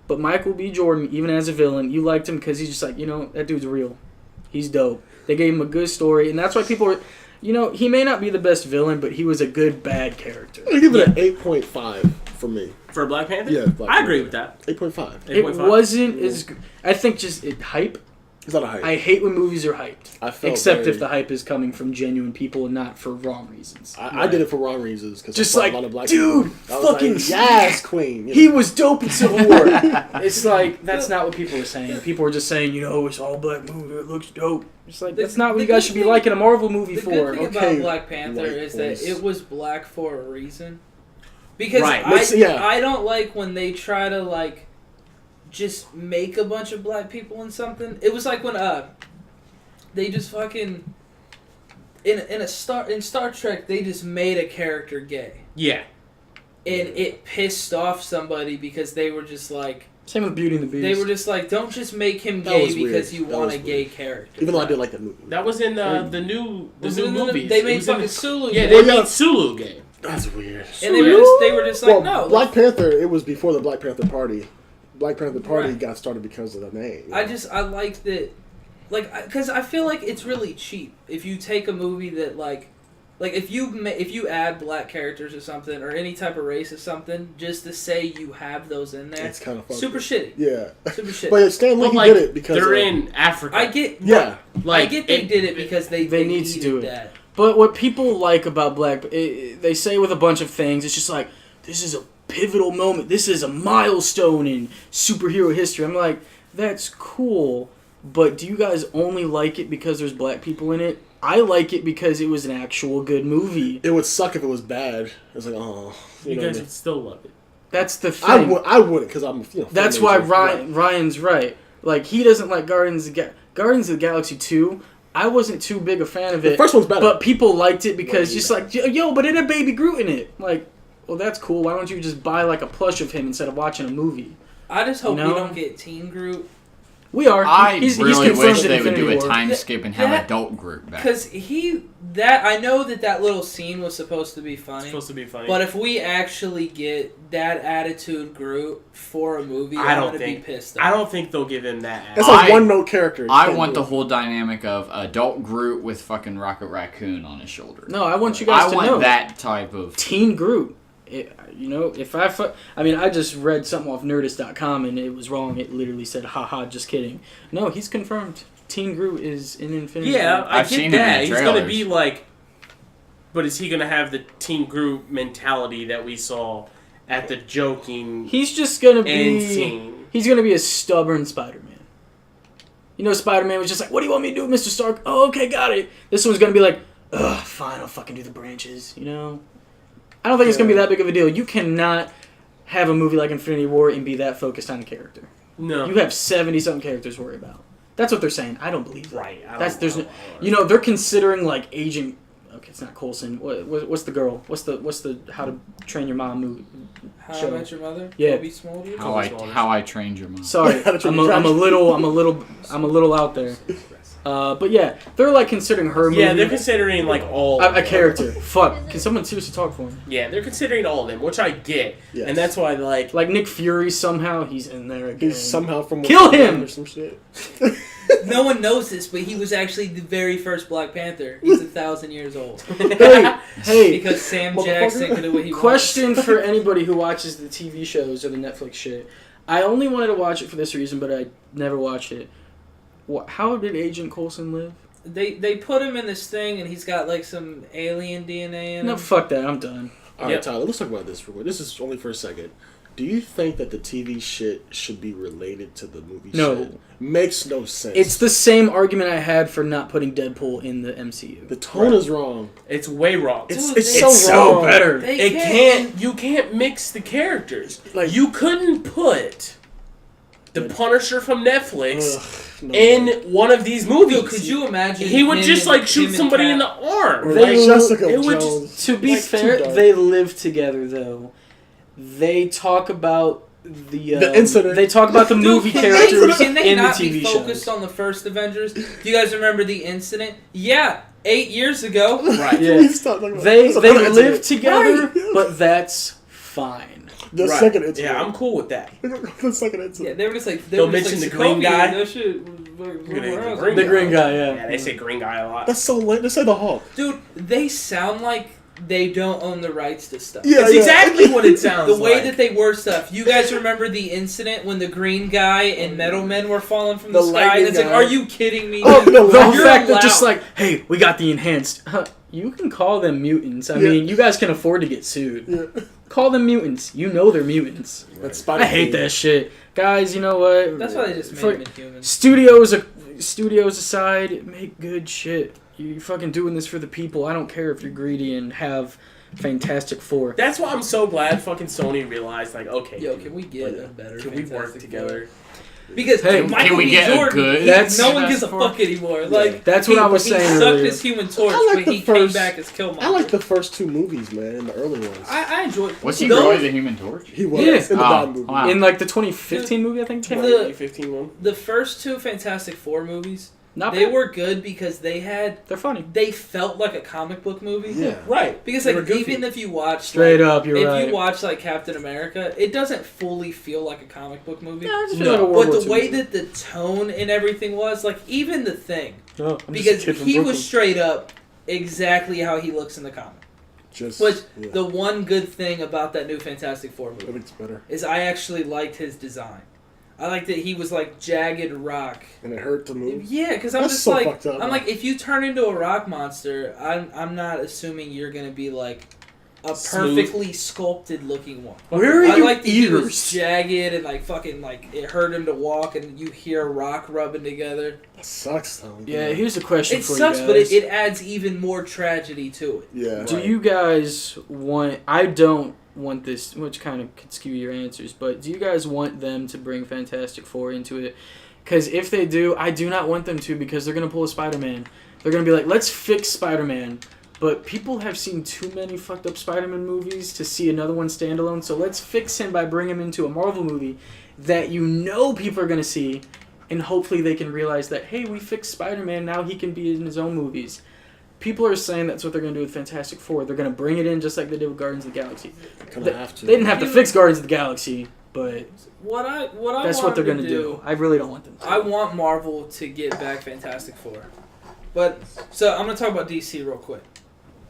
but Michael B. Jordan, even as a villain, you liked him because he's just like, you know, that dude's real. He's dope. They gave him a good story, and that's why people are. You know, he may not be the best villain, but he was a good bad character. I give it an 8.5 for me. For Black Panther? Yeah, Black I agree Panther. with that. 8.5. It 8.5? wasn't as. I think just hype. It's not a hype. I hate when movies are hyped. I felt Except very- if the hype is coming from genuine people and not for wrong reasons. I did it for wrong reasons. Cause Just I saw like, a lot of black dude, people. I was fucking like, yes, queen. You He know. was dope in Civil War. It's like, that's not what people are saying. People are just saying, you know, it's all black movie, it looks dope. It's like, that's not what The you guys good should be thing- liking a Marvel movie The for. good thing Okay, about Black Panther white is voice. that it was black for a reason. Because Right. I don't like when they try to like just make a bunch of black people in something. It was like when they just fucking in Star Trek they just made a character gay. Yeah. And it pissed off somebody because they were just like Same with Beauty and the Beast. they were just like, don't just make him That gay was weird. because you That want was a gay weird. character. Even though I did like that movie. That was in the new movies. They It made was in fucking the- Sulu. Yeah, gay. they Well, yeah. made Sulu gay. That's weird. And they were just like, Well, no. Black Panther, it was before the Black Panther Party. Black Panther Party Right. got started because of the name. you I know? like that, like, because I feel like it's really cheap if you take a movie that like if you add black characters or something or any type of race or something just to say you have those in there. It's kind of fun. Super shitty. Yeah. Super shitty. But yeah, Stan Lee But he like, did it because they're of- in Africa. I get. Yeah. Like, I get they did it because they need to needed do it. that. But what people like about Black, they say with a bunch of things, it's just like, this is a pivotal moment. This is a milestone in superhero history. I'm like, that's cool, but do you guys only like it because there's black people in it? I like it because it was an actual good movie. It would suck if it was bad. It's like, oh. You know what I guys mean? would still love it. That's the thing. I wouldn't because I'm, That's why Ryan's right. Like, he doesn't like Guardians of the Galaxy 2. I wasn't too big a fan of The it. first one's better. But people liked it because Way just better. like, yo, but it had Baby Groot in it. Like, well, that's cool. Why don't you just buy like a plush of him instead of watching a movie? I just hope You know? we don't get Teen Groot We are. I he's really confirmed wish in they would do Infinity a War. time skip and have That- adult group back. because I know that little scene was supposed to be It's funny. supposed to be funny. But if we actually get that attitude Groot for a movie, I I'm don't gonna be think. pissed. I don't think they'll give him that. It's ass. like I- one note character. You I can't want do the it. whole dynamic of adult Groot with fucking Rocket Raccoon on his shoulder. No, I want you guys I to want know that type of. Teen Groot. If I mean, I just read something off Nerdist.com and it was wrong. It literally said, haha, just kidding. No, he's confirmed. Teen Groot is in Infinity Yeah, War. I I've get seen him in that. the He's gonna trailers. be like, but is he gonna have the Team Group mentality that we saw at the joking He's just gonna end be. scene? He's gonna be a stubborn Spider-Man. You know, Spider-Man was just like, what do you want me to do, Mr. Stark? Oh, okay, got it. This one's going to be like, ugh, fine, I'll fucking do the branches, you know? I don't think it's going to be that big of a deal. You cannot have a movie like Infinity War and be that focused on a character. No. You have 70-something characters to worry about. That's what they're saying. I don't believe that. Right. You know, they're considering like Agent. Okay, it's not Coulson. What's the girl? What's the How to Train Your Mom movie? How show. I Met Your Mother? Yeah. Kobe Smulders? How I Trained Your Mom. Sorry, How to Train I'm Your a Dragon. little out there. But yeah, they're like considering her movie Yeah, they're considering like all a character. Fuck, can someone seriously talk for him? Yeah, they're considering all of them, which I get, Yes. and that's why like Like Nick Fury somehow he's in there again. He's somehow from Kill Wakanda him! or some shit. No one knows this, but he was actually the very first Black Panther. He's 1,000 years old. Hey, Because Sam Motherfucker. Jackson could do what he question for anybody who watches the TV shows or the Netflix shit. I only wanted to watch it for this reason, but I never watched it. How did Agent Coulson live? wants. They put him in this thing, and he's got like some alien DNA in him. No, fuck that. I'm done. All right, Yep. Tyler, let's talk about this real quick. This is only for a second. Do you think that the TV shit should be related to the movie No. shit? Makes no sense. It's the same argument I had for not putting Deadpool in the MCU. The tone is wrong. it's way wrong. It's Dude, it's they- so It's so wrong. better. They It can't. You can't mix the characters. Like- you couldn't put the Punisher from Netflix Ugh, no in way. one of these movies. Dude, could you imagine? He would him just and- like shoot him and somebody in the Cap? arm. Or They- like Jessica it would Jones. To be Like, too fair, dark. they live together though. They talk about the incident. They talk about the Dude, movie can characters Can they in the not TV be focused shows. on the first Avengers? Do you guys remember the incident? Yeah, 8 years ago. Right. Yeah. Please stop talking about They That's they another live incident. together, Right, yes. but that's fine. The Right. second incident. Yeah, I'm cool with that. The second incident. Yeah, they were just like They'll were just mention like, the green Sokovia, guy. That shit. was- The green guy, Yeah, yeah. they say green guy a lot. That's so late. Let's say the Hulk. Dude, they sound like they don't own the rights to stuff. Yeah, That's exactly what it sounds The way like. that they word stuff. You guys remember the incident when the green guy and Metal Men were falling from The the sky? lightning It's like, guy. are you kidding me? Oh, dude? the The whole You're fact that just allowed- like, hey, we got the enhanced. Huh, you can call them mutants. I Yeah. mean, you guys can afford to get sued. Yeah. Call them mutants. You know they're mutants. That's Spider I hate that shit, guys. You know what? That's why they just made For- him inhuman. Studios aside, make good shit. You're fucking doing this for the people. I don't care if you're greedy and have Fantastic Four. That's why I'm so glad fucking Sony realized, like, okay, Yo, can we get like, a better can we work Fantastic together? Four? Because Hey, Michael can we B. get a Jordan, good That's- no one gives a Fantastic Four? fuck anymore. Like That's what I was he saying sucked earlier. his Human Torch, I like but the he came first- back as Killmonger. I like the first two movies, man, the early ones. I enjoyed. Was he those- really the Human Torch? He was Yeah. in the Oh, Bond movie. wow. In like the 2015 movie, I think. it came out? 2015 one. The first two Fantastic Four movies, Not they bad. were good because They're funny. they felt like a comic book movie. Yeah. Right. Because They like were goofy. even if you watch Straight like, up, you're if right. you watch like Captain America, it doesn't fully feel like a comic book movie. Yeah, it just feels No. like a World But War the II way movie. that the tone and everything was, like even the thing, Oh, I'm just a because kid from he Brooklyn. was straight up exactly how he looks in the comic. Just Which yeah. the one good thing about that new Fantastic Four That movie makes it better, is I actually liked his design. I liked that he was like jagged rock. and it hurt to move. Yeah, because I'm That's just so like fucked up, I'm man. like if you turn into a rock monster, I'm not assuming you're gonna be like a Smooth. perfectly sculpted looking one. Where are I your like that he was ears? jagged and like fucking like it hurt him to walk and you hear rock rubbing together. That sucks, though. Yeah, here's a question It for sucks, you but guys. it adds even more tragedy to it. Yeah. Do Right. you guys want? I don't want this, which kind of could skew your answers. But do you guys want them to bring Fantastic Four into it? Because if they do, I do not want them to because they're gonna pull a Spider-Man. They're gonna be like, let's fix Spider-Man. But people have seen too many fucked up Spider-Man movies to see another one standalone. So let's fix him by bringing him into a Marvel movie that you know people are gonna see, and hopefully they can realize that hey, we fixed Spider-Man. Now he can be in his own movies. People are saying that's what they're going to do with Fantastic Four. They're going to bring it in just like they did with Guardians of the Galaxy. Kind of have to. They didn't have to fix Guardians of the Galaxy, but What I that's what want they're them going to do. I really don't want them to. I want Marvel to get back Fantastic Four. But so I'm gonna talk about DC real quick.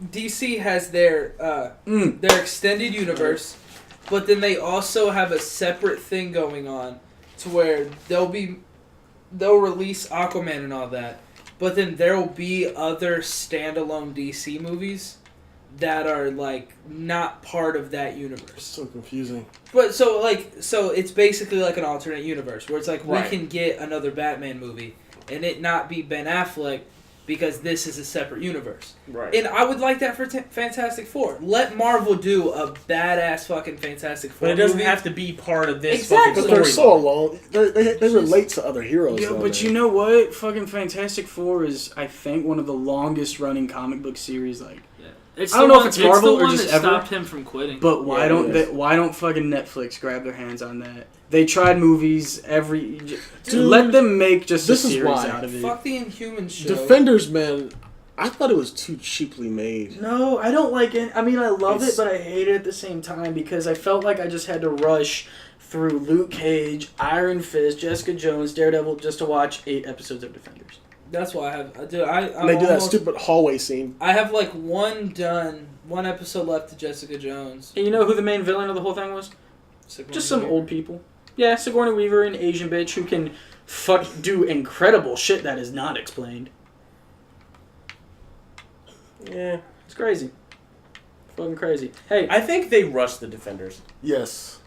DC has their extended universe, but then they also have a separate thing going on to where they'll release Aquaman and all that, but then there will be other standalone DC movies that are like not part of that universe. So confusing. But so it's basically like an alternate universe where it's like Right. we can get another Batman movie and it not be Ben Affleck because this is a separate universe. Right. And I would like that for Fantastic Four. Let Marvel do a badass fucking Fantastic Four But it doesn't movie. have to be part of this Exactly. fucking But they're story. so alone. They relate to other heroes. Yeah, though, but man. you know what? Fucking Fantastic Four is, I think, one of the longest running comic book series. Like, It's I don't the know one- if it's Marvel the or one just that ever. stopped him from quitting. but why Yeah, don't it they, is. why don't fucking Netflix grab their hands on that? They tried movies Dude, let them make just a this is series why. out of it. Fuck the Inhumans show. Defenders, man. I thought it was too cheaply made. No, I don't like it. I mean, I love It's- it, but I hate it at the same time because I felt like I just had to rush through Luke Cage, Iron Fist, Jessica Jones, Daredevil just to watch 8 episodes of Defenders. That's why I have. And they do that stupid hallway scene. I have like one episode left to Jessica Jones. And you know who the main villain of the whole thing was? Just some old people. Yeah, Sigourney Weaver, an Asian bitch who can do incredible shit that is not explained. Yeah. It's crazy. Fucking crazy. Hey, I think they rushed the Defenders. Yes.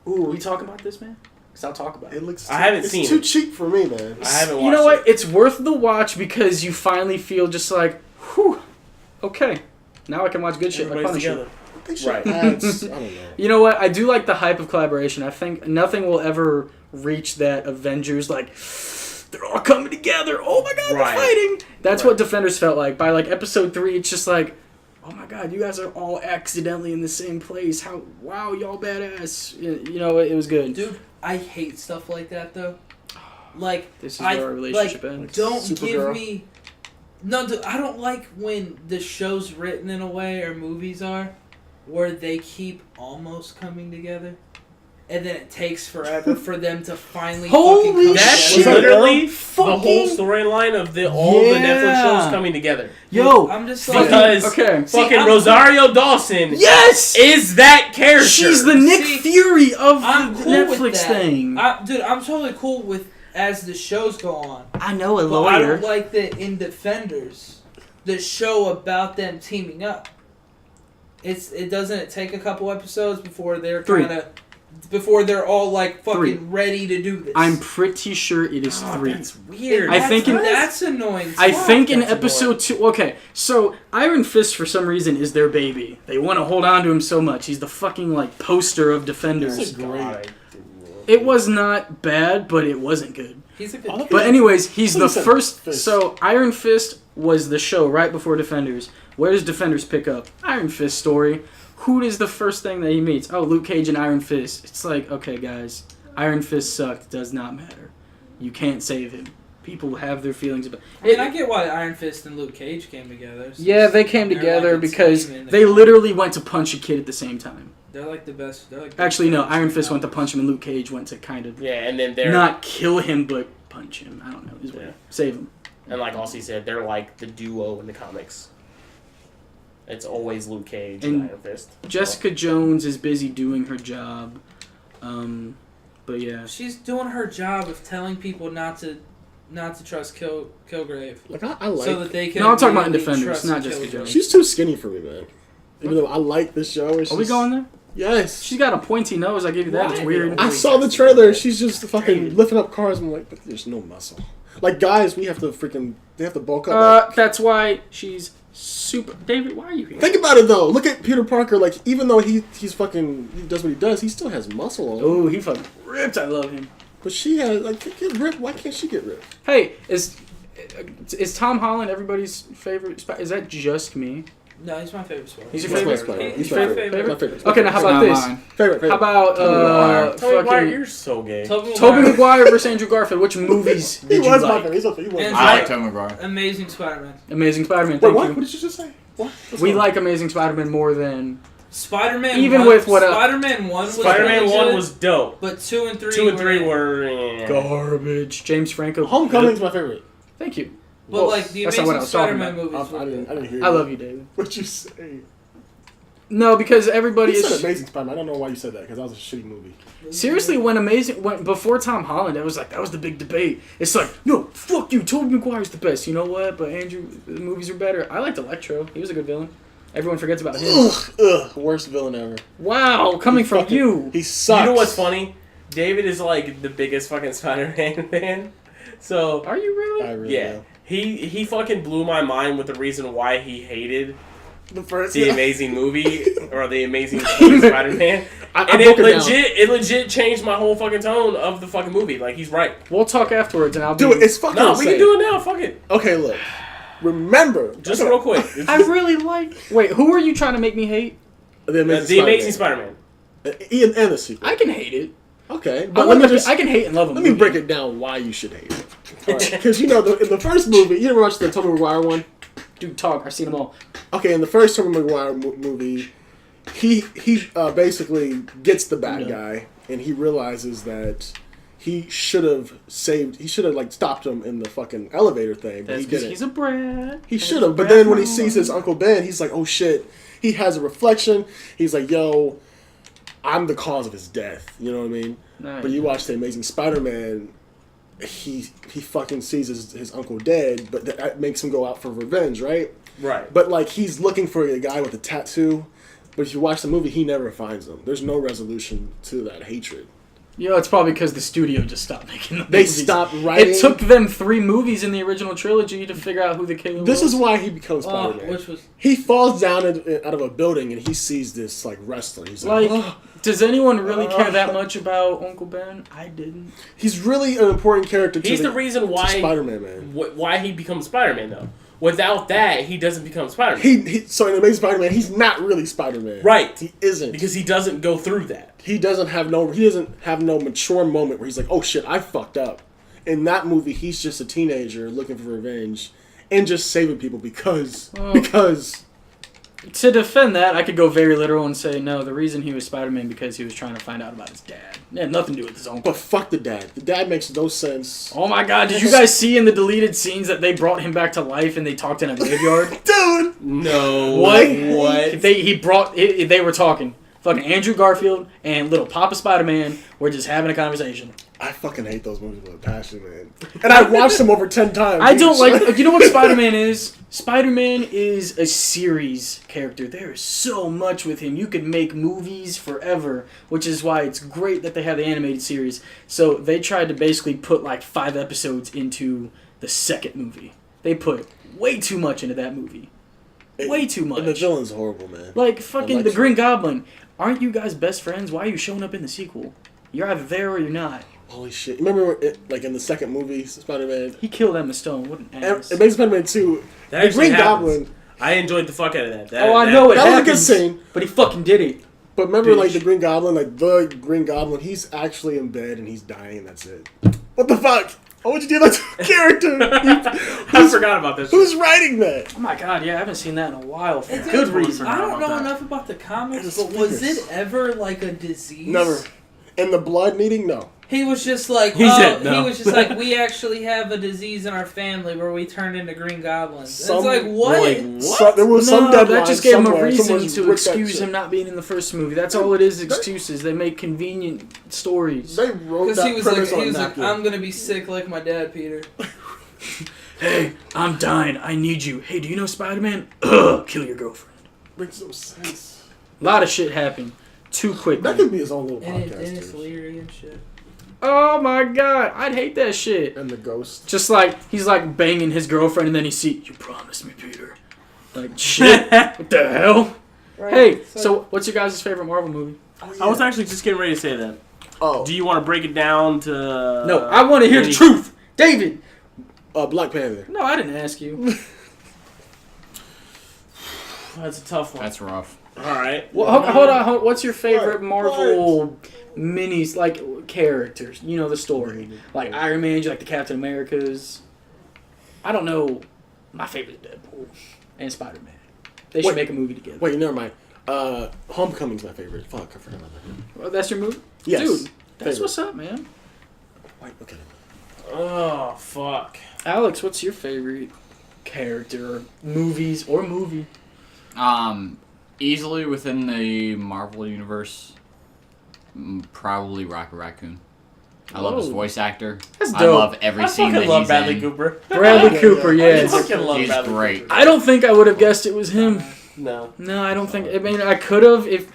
ooh, we talking about this, man? Because I'll talk about it. It looks. I haven't it's seen too it. cheap for me, man. I haven't watched You know what? it. It's worth the watch because you finally feel just like, whew, okay. Now I can watch good shit like Everybody's Punisher. together. They should Right. add. I don't know. You know what? I do like the hype of collaboration. I think nothing will ever reach that Avengers, like, they're all coming together. Oh my god, Right. they're fighting. That's Right. what Defenders felt like. By, like, episode 3, it's just like, oh my god, you guys are all accidentally in the same place. Wow, y'all badass. You know, it was good. Dude, I hate stuff like that though. Like, This is I where our relationship like, ends. don't Supergirl. give me. No, dude, I don't like when the show's written in a way, or movies are, where they keep almost coming together, and then it takes forever for them to finally Holy fucking come That's shit. together. literally the Fucking- whole storyline of all the Netflix Yeah. shows coming together. Yo, I'm just like, Because okay. See, fucking I'm- Rosario Dawson Yes! is that character. She's the Nick See, Fury of I'm the cool with Netflix that. thing. Dude, I'm totally cool with as the shows go on. I know a But I lawyer. don't like that in Defenders, the show about them teaming up. It doesn't take a couple episodes before they're 3. before they're all like fucking 3. ready to do this. I'm pretty sure it is 3. That's weird. I think in- that's annoying. I too. think in That's episode 2... Okay, so Iron Fist for some reason is their baby. They want to hold on to him so much. He's the fucking, like, poster of Defenders. That's a great. It was not bad, but it wasn't good. he's a good Oh, kid. But anyways, he's I the thought you said first... Fist. So Iron Fist was the show right before Defenders. Where does Defenders pick up? Iron Fist story. Who is the first thing that he meets? Oh, Luke Cage and Iron Fist. It's like, okay, guys, Iron Fist sucked. Does not matter. You can't save him. People have their feelings about. I mean, I get why Iron Fist and Luke Cage came together. It's Yeah, just- they came they're together like a because team in the they comic. literally went to punch a kid at the same time. They're like the best. They're like Actually, no. best Iron Fist went to comics. punch him, and Luke Cage went to kind of Yeah, and then they're not kill him, but punch him. I don't know his way. Yeah. Save him. and like Aussie said, they're like the duo in the comics. It's always Luke Cage and And Iron Fist. Jessica Jones is busy doing her job. But yeah. She's doing her job of telling people not to trust Kilgrave, Like I like. so that they can. No, I'm talking about in immediately Defenders, trust not Jessica Killgrave. Jones. She's too skinny for me, man. Even though I like this show. Are we going there? Yes. She's got a pointy nose. I give you that. Why? It's weird. I saw the trailer. She's just fucking lifting up cars. I'm like, but there's no muscle. Like guys, we have to freaking. They have to bulk up. That's why she's super. David, why are you here? Think about it though. Look at Peter Parker. Like even though he's fucking he does what he does, he still has muscle on him. Oh, he fucking ripped. I love him. But she has like get ripped. Why can't she get ripped? Hey, is Tom Holland everybody's favorite? Is that just me? No, he's my favorite Spider. He's your He's my favorite? favorite. He's He's my my favorite. favorite. My favorite. Okay, now how It's about not this? mine. Favorite. How about Tobey Maguire. Tobey Maguire, fucking you're so gay. Tobey Maguire versus Andrew Garfield? Which movies He did you was my like? favorite. He's up there. He was. And my I like Right. Tobey Maguire. Amazing Spider-Man. Amazing Spider-Man. Wait, Thank what? you. What did you just say? What? What's We wrong? like Amazing Spider-Man more than Spider-Man. Even 1, with what, Spider-Man 1 was Spider-Man really 1 good, was dope. but 2 and 3 2 and 3 were garbage. James Franco. Homecoming's my favorite. Thank you. But like the That's not what I Amazing was talking Spider-Man about. movies. I were didn't. I good. didn't hear you. I love you, David. What you say? No, because everybody You said is Amazing Spider-Man. I don't know why you said that because that was a shitty movie. seriously when before Tom Holland, it was like that was the big debate. It's like no, fuck you, Tobey Maguire's the best. You know what? But Andrew, the movies are better. I liked Electro. He was a good villain. Everyone forgets about him. Ugh, worst villain ever. Wow, coming He from fucking- you. He sucks. You know what's funny? David is like the biggest fucking Spider-Man fan. So Are you really? I really yeah, am. he fucking blew my mind with the reason why he hated The first the Amazing movie or the Amazing Spider-Man, and it legit changed my whole fucking tone of the fucking movie. Like he's right. We'll talk afterwards, and I'll Dude, it's fucking No, insane. we can do it now. Fuck it. Okay, look. Remember, Just real quick. I really like. Wait, who are you trying to make me hate? the The Amazing Spider-Man. Ian and the sequel. I can hate it. Okay, I, but let me just I can hate and love a let movie. me break it down why you should hate it. Because in the first movie, you ever watched the Tobey Maguire one? Dude, talk. I've seen them all. Okay, in the first Tobey Maguire movie, he basically gets the bad guy, and he realizes that he should have like stopped him in the fucking elevator thing, but That's he because didn't. he's a brat. He should have, but then when he sees his Uncle Ben, he's like, oh shit. He has a reflection. He's like, yo, I'm the cause of his death. You know what I mean? Nice. But you watch The Amazing Spider-Man, he fucking sees his uncle dead, but that makes him go out for revenge, right? Right. But like he's looking for a guy with a tattoo, but if you watch the movie, he never finds him. There's no resolution to that hatred. You know, it's probably because the studio just stopped making the They movies. stopped writing. It took them 3 movies in the original trilogy to figure out who the killer was. This is why he becomes Spider-Man. Which was He falls down out of a building and he sees this like wrestler. He's like, Like, does anyone really care that much about Uncle Ben? I didn't. he's really an important character. He's the reason why Spider-Man, man. why he becomes Spider-Man though. Without that, he doesn't become Spider-Man. So in Amazing Spider-Man, he's not really Spider-Man. Right. He isn't. Because he doesn't go through that. He doesn't have no mature moment where he's like, oh shit, I fucked up. In that movie, he's just a teenager looking for revenge and just saving people because To defend that, I could go very literal and say, no, the reason he was Spider-Man because he was trying to find out about his dad. It had nothing to do with his uncle. but fuck the dad. The dad makes no sense. Oh my god, did you guys see in the deleted scenes that they brought him back to life and they talked in a graveyard? Dude! No. What? They were talking. Fucking Andrew Garfield and little Papa Spider-Man were just having a conversation. I fucking hate those movies with a passion, man. And I watched them over 10 times. I don't like... You know what Spider-Man is? Spider-Man is a series character. There is so much with him. You could make movies forever, which is why it's great that they have the animated series. So they tried to basically put like 5 episodes into the second movie. They put way too much into that movie. Way too much. And the villain's horrible, man. Like, fucking Like- the Green Goblin. Aren't you guys best friends? Why are you showing up in the sequel? You're either there or you're not. Holy shit. Remember, like, in the second movie, Spider-Man? He killed Emma Stone. What an ass. Amazing Spider-Man 2, That the actually Green happens. Goblin... I enjoyed the fuck out of that. Oh, I know it That was a happens, good scene. but he fucking did it. But remember, like, Bitch. the Green Goblin, he's actually in bed and he's dying, and that's it. What the fuck? Why would you do that to a character? I forgot about this. Who's writing that? Oh my god, yeah, I haven't seen that in a while for It's good a- reason. I don't know about that. enough about the comics, It's but was fingers. it ever like a disease? Never. And the blood needing? No. He was just like, He said no. he was just like, we actually have a disease in our family where we turned into green goblins. Some- it's like, what? Like, So, there was some No, deadline that just gave him a somewhere. reason Someone's to ripped that excuse shit. him not being in the first movie. That's all it is, excuses. They make convenient stories. They wrote Because that he was like, premise on napkin. I'm gonna be sick like my dad, Peter. Hey, I'm dying. I need you. Hey, do you know Spider-Man? Ugh, kill your girlfriend. Makes no sense. A lot of shit happened too quick. That could be his own little And podcast. Dennis dude. Leary and shit. Oh my god, I'd hate that shit. And the ghost. Just like he's like banging his girlfriend, and then he see you promised me, Peter. Like shit. What the hell? Right? Hey, so what's your guys' favorite Marvel movie? I was actually just getting ready to say that. Oh, Do you want to break it down to... No, I want to hear the any- truth, David. Black Panther. No, I didn't ask you. That's a tough one. That's rough. Alright. Well, hold on. What's your favorite What? Marvel minis, like characters? You know the story. Like Iron Man, you like the Captain Americas. I don't know. My favorite is Deadpool and Spider-Man. They should Wait. make a movie together. Wait, never mind. Homecoming's my favorite. Fuck, I forgot about that. Well, that's your movie? Yes. Dude, that's Favorite. what's up, man. Wait, okay. Oh, fuck. Alex, what's your favorite character, or movies, or movie? Easily within the Marvel universe, probably Rocket Raccoon. I love his Whoa. voice actor. That's I dope. love every I scene fucking that love he's Bradley in. Cooper. Bradley Cooper, I yes. fucking love He's Bradley great. Cooper. I don't think I would have guessed it was him. No. No, I don't think. I mean, I could have if,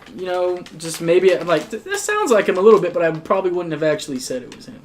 just maybe, like, that sounds like him a little bit, but I probably wouldn't have actually said it was him.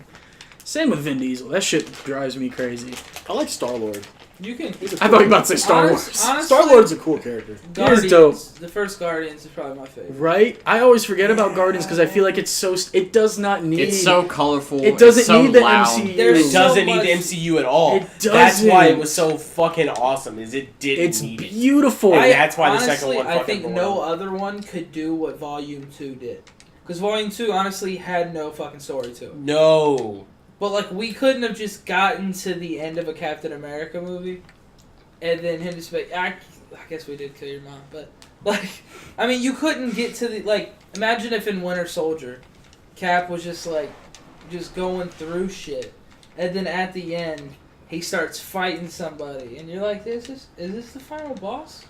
Same with Vin Diesel. That shit drives me crazy. I like Star-Lord. You can. I thought you were about to say Star Wars. Honestly, Star-Lord's a cool character. He is dope. The first Guardians is probably my favorite. Right? I always forget about Guardians because I feel like it's so. It does not need. It's so colorful. It doesn't it's so need the loud. MCU. There's It doesn't so need the much- MCU at all. It doesn't. That's why it was so fucking awesome. Is it didn't It's need it. beautiful. That's why the honestly, second one I fucking think blew no up. other one could do what Volume 2 did. Because Volume 2 honestly had no fucking story to it. No. But, like, we couldn't have just gotten to the end of a Captain America movie and then him just be like, I guess we did kill your mom, but, like, I mean, you couldn't get to the, like, imagine if in Winter Soldier, Cap was just, like, just going through shit, and then at the end, he starts fighting somebody, and you're like, is this the final boss?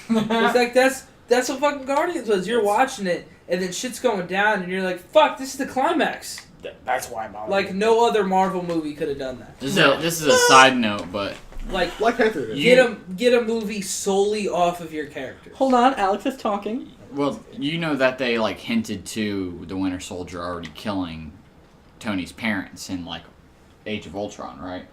It's like, that's what fucking Guardians was. You're watching it, and then shit's going down, and you're like, fuck, this is the climax. That's why I'm Like, no other Marvel movie could have done that. This is a side note, but Like, Black Panther. did. get a movie solely off of your characters. Hold on, Alex is talking. well, you know that they like hinted to the Winter Soldier already killing Tony's parents in like Age of Ultron, right?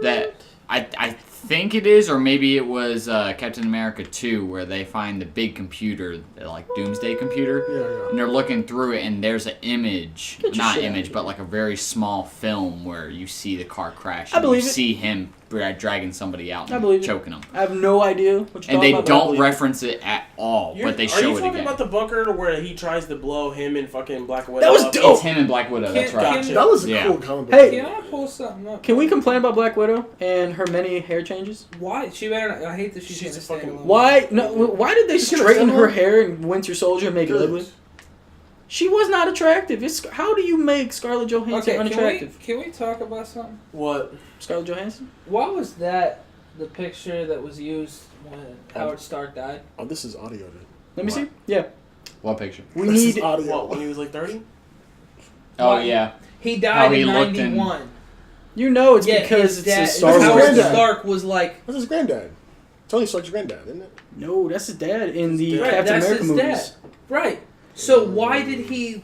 That I think it is, or maybe it was Captain America 2, where they find the big computer, the like Doomsday computer, Yeah. and they're looking through it, and there's an image, Get your not shit image, out. but like a very small film where you see the car crash, I and you believe it. see him dragging somebody out I and believe it. choking them. I have no idea what you're And they talking about, but I don't believe it. reference it at all, but they Are show you it talking again. about the bunker where he tries to blow him and fucking Black Widow That was up? dope. It's him and Black Widow, that's Can- right. Gotcha. That was a Yeah. cool comic book. Hey. Can I pull something up? Can we complain about Black Widow and her many hair changes? Why? She better not, I hate that she's She's gonna a stay fucking- alone. Why? No. Why did they She's gonna straighten settle her it? hair in Winter Soldier and make it Good. ugly? She was not attractive. How do you make Scarlett Johansson Okay, unattractive? can we talk about something? What? Scarlett Johansson? Why was that the picture that was used when Howard Stark died? Oh, this is audio, dude. Let me What? see. Yeah. What picture? We This is need. audio. What, when he was like 30? Oh, Why- yeah. He How died he in looked in- 91. You know it's Yeah, because his it's dad, a Star His Howard Wars. granddad. Stark was like, That's his granddad. Tony Stark's granddad, isn't it? No, that's his dad in the Right, Captain that's America his movies. dad. Right. So why did he...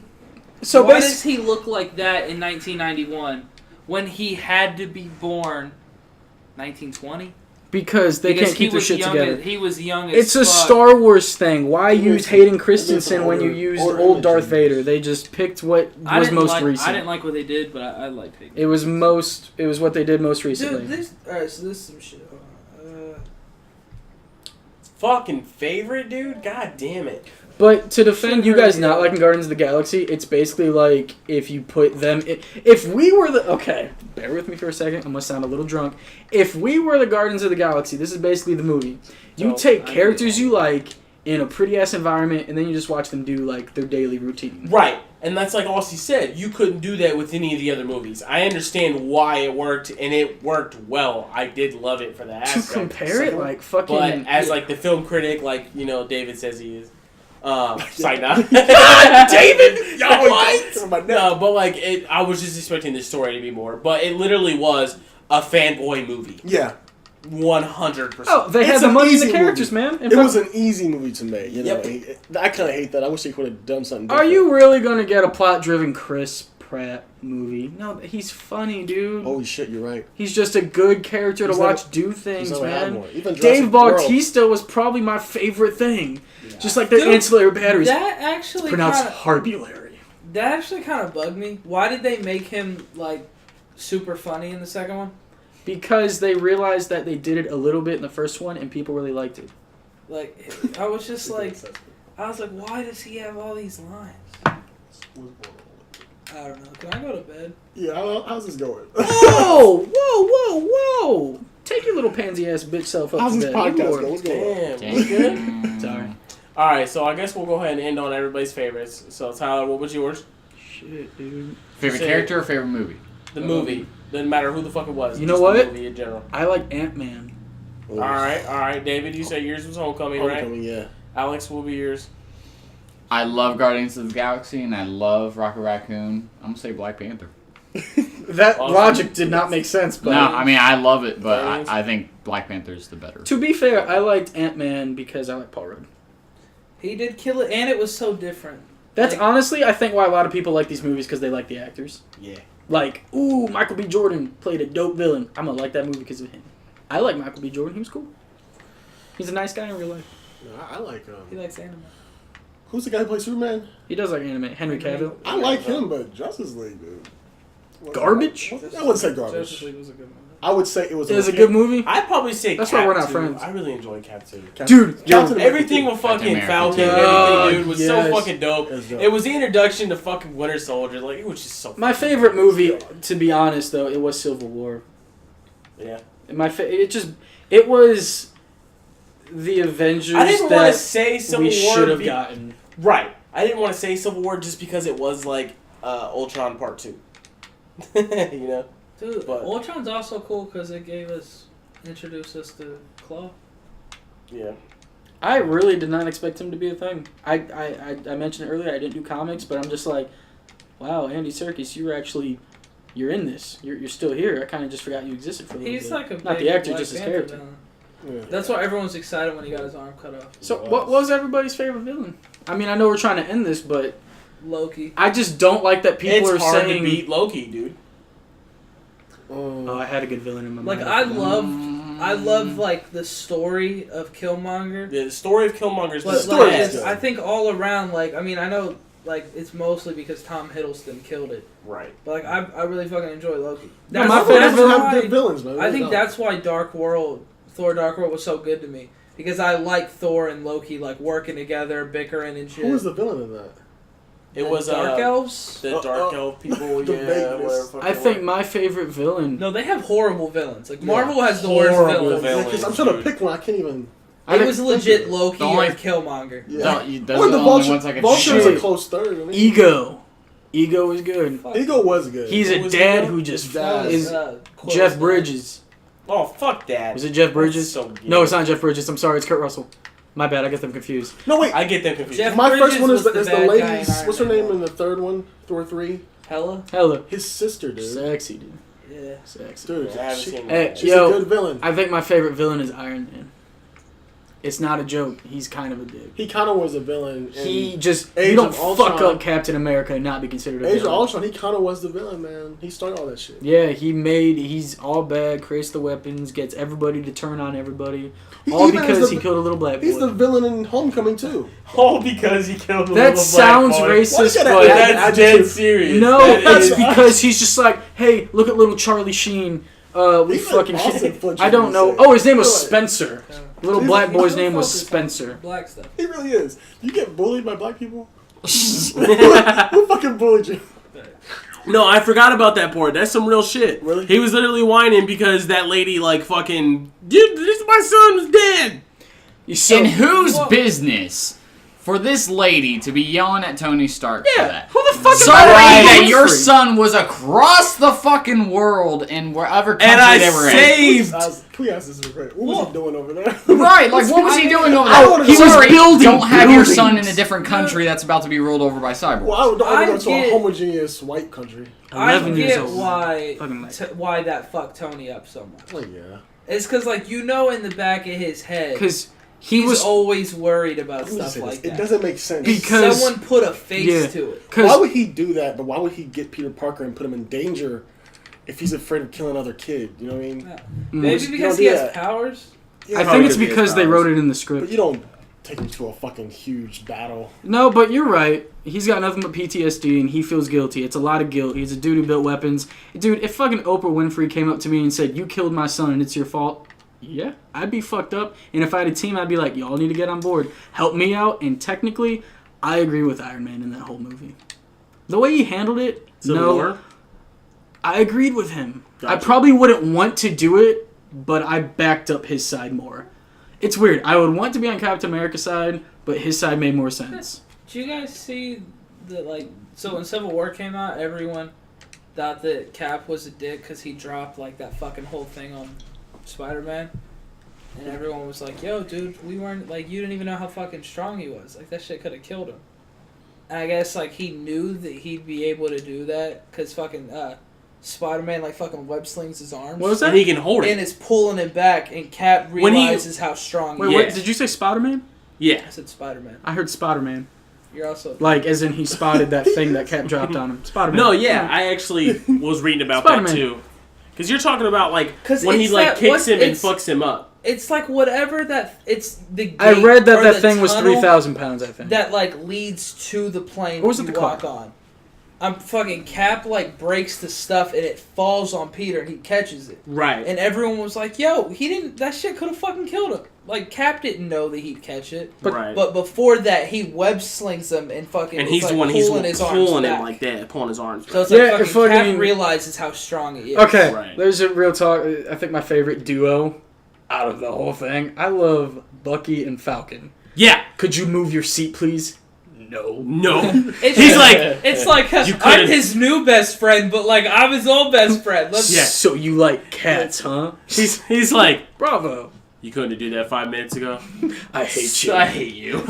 So why basically, does he look like that in 1991 when he had to be born 1920? because they Because can't keep he their was shit young together. He was young as It's a fuck. Star Wars thing. Why It use is- Hayden it Christensen is when you older- used older old Darth images. Vader? They just picked what was most recent. I didn't like what they did, but I liked it. It was what they did most recently. Dude, this... Alright, so this is some shit. Fucking favorite, dude? God damn it. But to defend you Should've guys heard not you. liking Guardians of the Galaxy, it's basically like if you put them if we were the okay, bear with me for a second, I'm gonna sound a little drunk. If we were the Guardians of the Galaxy, this is basically the movie. You So, take I characters know. you like in a pretty ass environment and then you just watch them do like their daily routine. Right. And that's like Aussie said. You couldn't do that with any of the other movies. I understand why it worked, and it worked well. I did love it for that To aspect. compare it like fucking But as like the film critic, like, you know, David says he is. Sorry, now. David! Y'all What? No, but like I was just expecting the story to be more. But it literally was a fanboy movie. Yeah. 100%. Oh, they had It's the an money in the easy characters, movie. man. And It was an easy movie to make, you know. Yep. I kind of hate that. I wish they could have done something Are different. you really gonna get a plot-driven Chris Pratt movie? No, he's funny, dude. Holy shit, you're right. He's just a good character to He's never- watch do He's things, never had man. one. Even Dave Jurassic World. Bautista was probably my favorite thing. Just like the Dude, ancillary batteries. That actually Pronounced kinda, Harbulary. that actually kind of bugged me. Why did they make him like super funny in the second one? Because they realized that they did it a little bit in the first one and people really liked it. Like I was just like, I was like, why does he have all these lines? I don't know. Can I go to bed? Yeah, how's this going? Whoa! Whoa, whoa, whoa! Take your little pansy ass bitch self up How's to this bed. podcast Good Lord. going? What's going on? Damn. We good? Dang. Sorry. All right, so I guess we'll go ahead and end on everybody's favorites. So Tyler, what was yours? Shit, dude. Favorite Say- character or favorite movie? The movie. Doesn't matter who the fuck it was. You know just what? The movie in general. I like Ant-Man. Oh, All right. David, you said yours was Homecoming, right? Homecoming, yeah. Alex, will be yours. I love Guardians of the Galaxy and I love Rocket Raccoon. I'm gonna say Black Panther. That Awesome. logic did not make sense, but No, I mean I love it, but Guardians? I think Black Panther's the better. to be fair, I liked Ant-Man because I like Paul Rudd. He did kill it, and it was so different. That's Like- honestly, I think, why a lot of people like these movies because they like the actors. Yeah. Like, ooh, Michael B. Jordan played a dope villain. I'm gonna like that movie because of him. I like Michael B. Jordan. He was cool. He's a nice guy in real life. No, I like He likes anime. who's the guy who plays Superman? He does like anime. Henry Cavill. I like him, but Justice League, dude. Garbage? I wouldn't say Justice garbage. League was a good movie. I would say it was. It was a okay. good movie. I'd probably say That's Cap why we're not 2. friends. I really enjoyed Cap 2. Dude, Captain America Everything 2. with fucking America Falcon too. and Oh, everything, dude, was yes. so fucking dope. It was dope. It was the introduction to fucking Winter Soldier. Like, it was just so My favorite movie, to be honest, though, it was Civil War. Yeah. It was the Avengers I didn't want that to say Civil we War. should have gotten. Right. I didn't want to say Civil War just because it was like Ultron Part 2. You know? Dude, But- Ultron's also cool because it introduced us to Claw. Yeah. I really did not expect him to be a thing. I mentioned it earlier. I didn't do comics, but I'm just like, wow, Andy Serkis, you're in this. You're still here. I kind of just forgot you existed for a little He's bit. like a Not big the actor, Black just his Panther character. villain. Yeah. That's why everyone's excited when he got his arm cut off. So what was everybody's favorite villain? I mean, I know we're trying to end this, but Loki. I just don't like that people It's are hard saying. to beat Loki, dude. Oh, I had a good villain in my Like mind. I love like the story of Killmonger. Yeah, the story of Killmonger is But the story like, is best. good. I think all around, like, I mean, I know, like, it's mostly because Tom Hiddleston killed it. Right. But, like, I really fucking enjoy Loki. No, my favorite Doesn't villain- have good villains, man. I think No. that's why Thor Dark World was so good to me. Because I like Thor and Loki, like, working together, bickering and shit. Who was the villain in that? It was Dark Elves? the Dark Elf people, the yeah, vagueness. whatever fucking I think word. my favorite villain. No, they have horrible villains. Like, Yeah. Marvel has the worst Horrible villains. villains. Because I'm trying to dude. pick one. I can't even. It was legit Loki The only- or Killmonger. Yeah. Those Or are the the only Vulture. ones I could Vulture is shoot. a close third. I mean. Ego. Ego is good. Fuck. Ego was good. He's Who a was dad Ego? who just Dad. is Quill's Jeff dad. Bridges. Oh, fuck that. Was it Jeff Bridges? That's so gay. No, it's not Jeff Bridges. I'm sorry, it's Kurt Russell. My bad, I get them confused. No, wait. I get them confused. Jeff My Bridges first one is was the the bad guy in lady's. Iron What's her Man name 1. in the third one? Thor 3? Hella? Hello. His sister, dude. Sexy, dude. Yeah. Sexy. Dude, I haven't she- seen Hey, that. she's Yo. a good villain. I think my favorite villain is Iron Man. It's not a joke. He's kind of a dick. He kind of was a villain. In He just Age you don't of Ultron. fuck up Captain America and not be considered a Age of villain. Ultron, he kind of was the villain, man. He started all that shit. Yeah, he's all bad, creates the weapons, gets everybody to turn on everybody, He all even is because the- he killed a little black boy. He's the villain in Homecoming, too. All because he killed a That little sounds black boy. racist, Why you but gotta That's Adjective. dead serious. no, That it's is- because he's just like, hey, look at little Charlie Sheen. We Even fucking Austin Fletcher I don't would know. say. Oh, his name was Really? Spencer. Little He's- black he's boy's so name was focused on Spencer. Black stuff. He really is. You get bullied by black people? Who fucking bullied you? No, I forgot about that part. That's some real shit. Really? He was literally whining because that lady, like, fucking, dude, my son was dead. In whose Well- business for this lady to be yelling at Tony Stark for Yeah, that? who the fuck is Sorry that? that your son was across the fucking world in wherever country And I they were in. saved. Can we ask this real quick? What was he doing over there? Right, like what was he doing over I there? wanna know. Sorry, He was building don't have your son in buildings. a different country that's about to be ruled over by cyborgs. Well, I don't want to go to a get- homogeneous white country. I 11 years get old. why Fucking like- why that fucked Tony up so much. Well, yeah. It's because, like, you know in the back of his head, Because he he's was always worried about Let me just stuff say like this. It that. doesn't make sense. Because- Someone put a face Yeah. to it. Why because would he do that? But why would he get Peter Parker and put him in danger if he's afraid of killing another kid? You know what I mean? Yeah. Mm. Maybe You because don't he do has that. powers. Yeah, I think it's because they wrote it in the But script. you don't take him to a fucking huge battle. No, but you're right. He's got nothing but PTSD and he feels guilty. It's a lot of guilt. He's a dude who built weapons. Dude, if fucking Oprah Winfrey came up to me and said, "You killed my son and it's your fault," yeah, I'd be fucked up. And if I had a team, I'd be like, y'all need to get on board. Help me out. And technically, I agree with Iron Man in that whole movie. The way he handled it, Civil no, War? I agreed with him. I Gotcha. probably wouldn't want to do it, but I backed up his side more. It's weird. I would want to be on Captain America's side, but his side made more sense. Did you guys see the, like, so when Civil War came out, everyone thought that Cap was a dick because he dropped, like, that fucking whole thing on Spider-Man. And everyone was like, yo, dude, we weren't, like, you didn't even know how fucking strong he was. Like, that shit could have killed him. And I guess, like, he knew that he'd be able to do that because fucking, Spider-Man, like, fucking web slings his arms. What was And that? he can hold And it. is pulling it back, and Cap When he- realizes how strong Wait, he what? Yeah. Did you say Spider-Man? Yeah. I said Spider-Man. I heard Spider-Man. You're also Like, as in he spotted that thing that Cap dropped on him. Spider-Man. No, yeah, I actually was reading about that Spider-Man. too. Because you're talking about like 'Cause when he it's like that- kicks what- him and it's- fucks him up. It's like whatever that it's the. Gate I read that or that the thing was tunnel 3,000 pounds, I think. that like leads to the plane Or was that it you the car? walk on. I'm fucking Cap like breaks the stuff and it falls on Peter and he catches it. Right. And everyone was like, "Yo, he didn't. That shit could have fucking killed him." Like Cap didn't know that he'd catch it. right. But before that, he web slings him and fucking. and it's he's like the one he's pulling his pulling arms him back. like that, pulling his arms back. So it's like Yeah, fucking Cap fucking- realizes how strong he is. Okay, Right. there's a real talk. I think my favorite duo out of the whole thing. I love Bucky and Falcon. Yeah. Could you move your seat, please? No. No. It's He's like like, it's like You I'm couldn't- his new best friend, but like I'm his old best friend. Let's Yeah. So you like cats, huh? he's like, Bravo. you couldn't do that 5 minutes ago. I hate you. I hate you.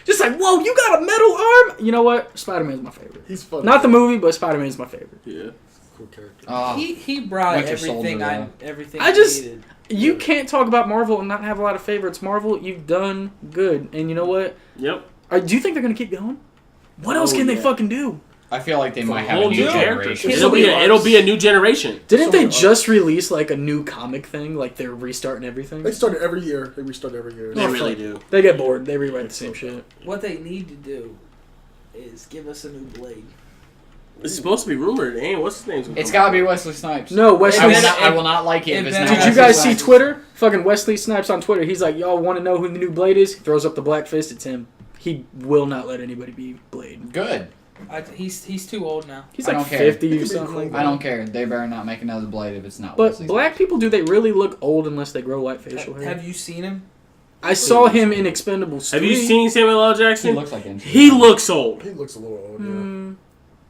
Just like, whoa, you got a metal arm? You know what? Spider-Man's my favorite. He's funny. Not the movie, but Spider-Man's my favorite. Yeah. Cool character. he brought Winter everything Soldier, everything I just- needed. You can't talk about Marvel and not have a lot of favorites. Marvel, you've done good. And you know what? Yep. Do you think they're going to keep going? What else Oh, can they yeah. fucking do? I feel like they might A have whole a new new generation. Kids It'll be will be it'll be a new generation. Didn't So they many just release like a new comic thing? Like they're restarting everything? They started every year. They restart every year. They Oh, really fuck. do. They get bored. They rewrite the same shit. What they need to do is give us a new Blade. It's supposed to be rumored. Ain't what's his name? It's gotta be Wesley Snipes. No, Wesley. I will not like it if it's not. Did you Wesley guys see Snipes. Twitter? Fucking Wesley Snipes on Twitter. He's like, y'all want to know who the new Blade is? He throws up the black fist. It's him. He will not let anybody be Blade. Good. He's too old now. He's I like don't care. 50 He or could be something cool. like that. I don't care. They better not make another Blade if it's not But Wesley black Snipes. people, do they really look old unless they grow white facial hair? Have you seen him? I saw him in Expendables 3. Have you seen Samuel L. He Jackson? looks like him. He looks old. He looks a little old, yeah.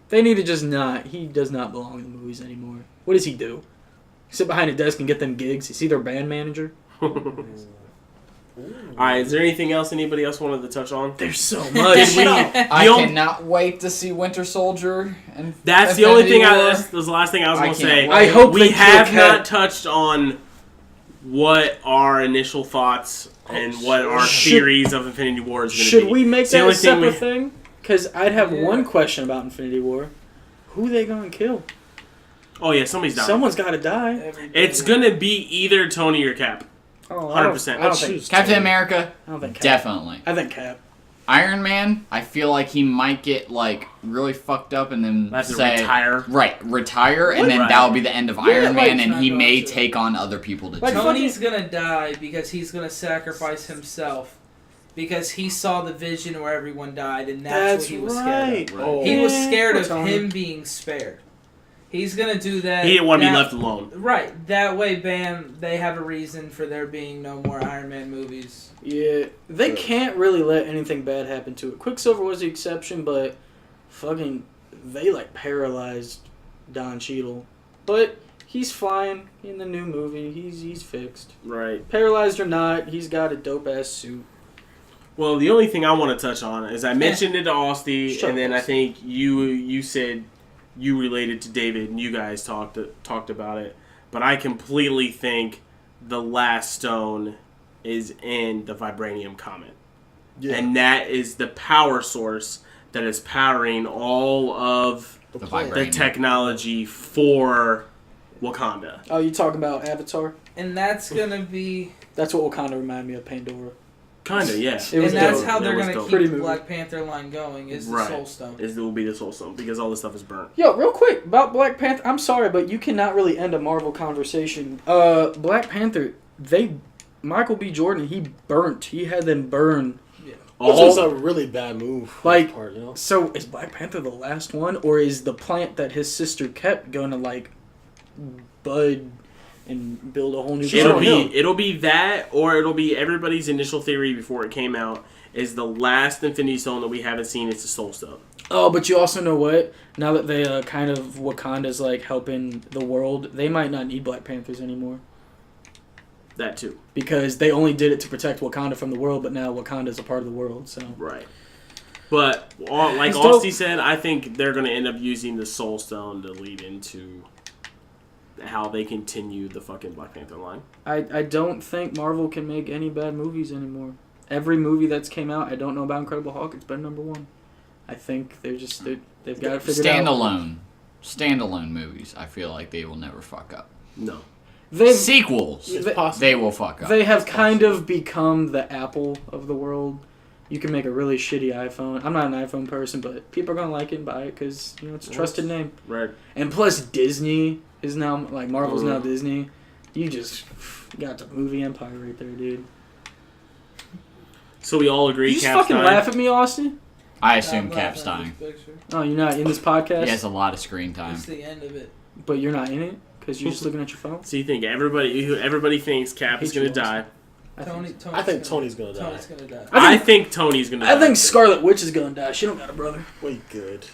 They need to just not. He does not belong in the movies anymore. What does he do? Sit behind a desk and get them gigs? Is he their band manager? Alright, is there anything else anybody else wanted to touch on? There's so much. I You don't- cannot wait to see Winter Soldier. And That's the only thing Infinity War. that was the last thing I was I going to can't say. wait. I hope we they kill have Cap. not touched on what our initial thoughts and what our Should- theories of Infinity War is going to be. Should we make It's the that a only thing separate we- thing? Because I'd have Yeah. one question about Infinity War. Who they gonna kill? Oh yeah, somebody's dying. Someone's gotta die. Everybody. It's going to be either Tony or Cap. Oh, 100%. I don't I'd think. choose Captain Tony. America, I don't think Cap. definitely. I think Cap. Iron Man, I feel like he might get like really fucked up and then Have to say retire. retire, and then Right. that'll be the end of Iron like, Man, and not he going may to. take on other people to Like, do it. Tony's gonna die because he's gonna sacrifice himself because he saw the vision where everyone died, and that's what he was scared of. Oh. He was scared Poor of Tony. him being spared. He's gonna do that. He didn't want to be that- left alone. Right. That way, bam, they have a reason for there being no more Iron Man movies. Yeah, they can't really let anything bad happen to it. Quicksilver was the exception, but fucking they like paralyzed Don Cheadle. But he's fine in the new movie. He's fixed. Right. Paralyzed or not, he's got a dope ass suit. Well, the only thing I want to touch on is I mentioned it to Austin, Sure. and then I think you said you related to David, and you guys talked about it. But I completely think the last stone is in the vibranium comet, Yeah. and that is the power source that is powering all of the The plan. the Vibranium. technology for Wakanda. Oh, you talking about Avatar? And that's gonna be. That's what Wakanda reminded me of, Pandora. Kinda, yeah. It was And that's dope. how they're It was gonna dope. keep Pretty the movie. Black Panther line going, is the Right. Soul Stone. It will be the Soul Stone because all this stuff is burnt. Yo, real quick about Black Panther. I'm sorry, but you cannot really end a Marvel conversation. Black Panther, Michael B. Jordan, he burnt. He had them burn. Which was All a really bad move. on Like- his part, you know? So is Black Panther the last one, or is the plant that his sister kept gonna like bud and build a whole new? It'll be that, or it'll be everybody's initial theory before it came out is the last Infinity Stone that we haven't seen is the Soul Stone. Oh, but you also know what? Now that they kind of Wakanda's like helping the world, they might not need Black Panthers anymore That too. because they only did it to protect Wakanda from the world. But now Wakanda's a part of the world, so. Right. But like It's dope. Austin said, I think they're going to end up using the Soul Stone to lead into how they continue the fucking Black Panther line. I don't think Marvel can make any bad movies anymore. every movie that's came out, I don't know about Incredible Hulk. It's been number one. I think they've got it figured out. Standalone movies, I feel like they will never fuck up. No. Sequels, It's possible. they will fuck up. They have kind of become the Apple of the world. You can make a really shitty iPhone. I'm not an iPhone person, but people are gonna like it and buy it because it's a trusted name. Right. And plus, Disney is now Marvel's now Disney. You just got the movie empire right there, dude. So we all agree. You just Cap's fucking dying? laugh at me, Austin. I assume I'm Cap's laughing at dying. this picture. Oh, you're not in this podcast, He has a lot of screen time. It's the end of it. but you're not in it because you're just looking at your phone. So you think everybody thinks Cap is Hate you, gonna die? I think Tony's gonna die. Tony's gonna die. I think Tony's gonna die. I think Scarlet Witch is gonna die. She don't got a brother. Wait, good.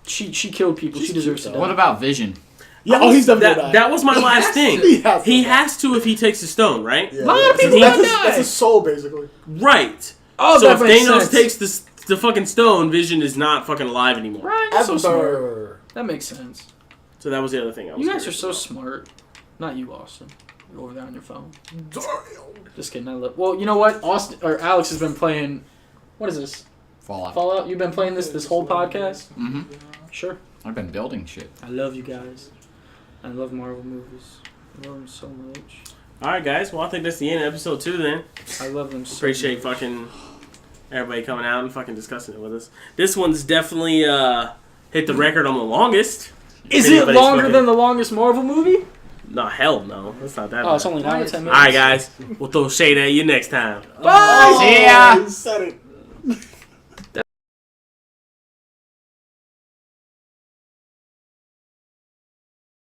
She killed people. She's she deserves to cute, die. though. What about Vision? Yeah, he's definitely gonna die. That was my last thing. He has to if he takes the stone, right? Yeah, A lot of yeah. people That's gonna his- die. That's his soul, basically. Right. Oh, So that if makes Thanos sense. takes the fucking stone, Vision is not fucking alive anymore. Ryan, you're so smart. Avatar. That makes sense. So that was the other thing I was You guys are curious so about. smart. Not you, Austin. You're over there on your phone. Just kidding. I love. Well, you know what? Austin or Alex has been playing. What is this? Fallout. Fallout. You've been playing this whole podcast. Mm-hmm. Sure. I've been building shit. I love you guys. I love Marvel movies. I love them so much. All right, guys. Well, I think that's the end of episode 2 then. I love them so Appreciate much. fucking everybody coming out and fucking discussing it with us. This one's definitely hit the record on the longest. Is it Anybody's longer fucking- than the longest Marvel movie? No, hell no. It's not that Oh, it's bad. only 9 or 10 All minutes. right, guys. We'll throw shade at you next time. Bye. See ya. He said it.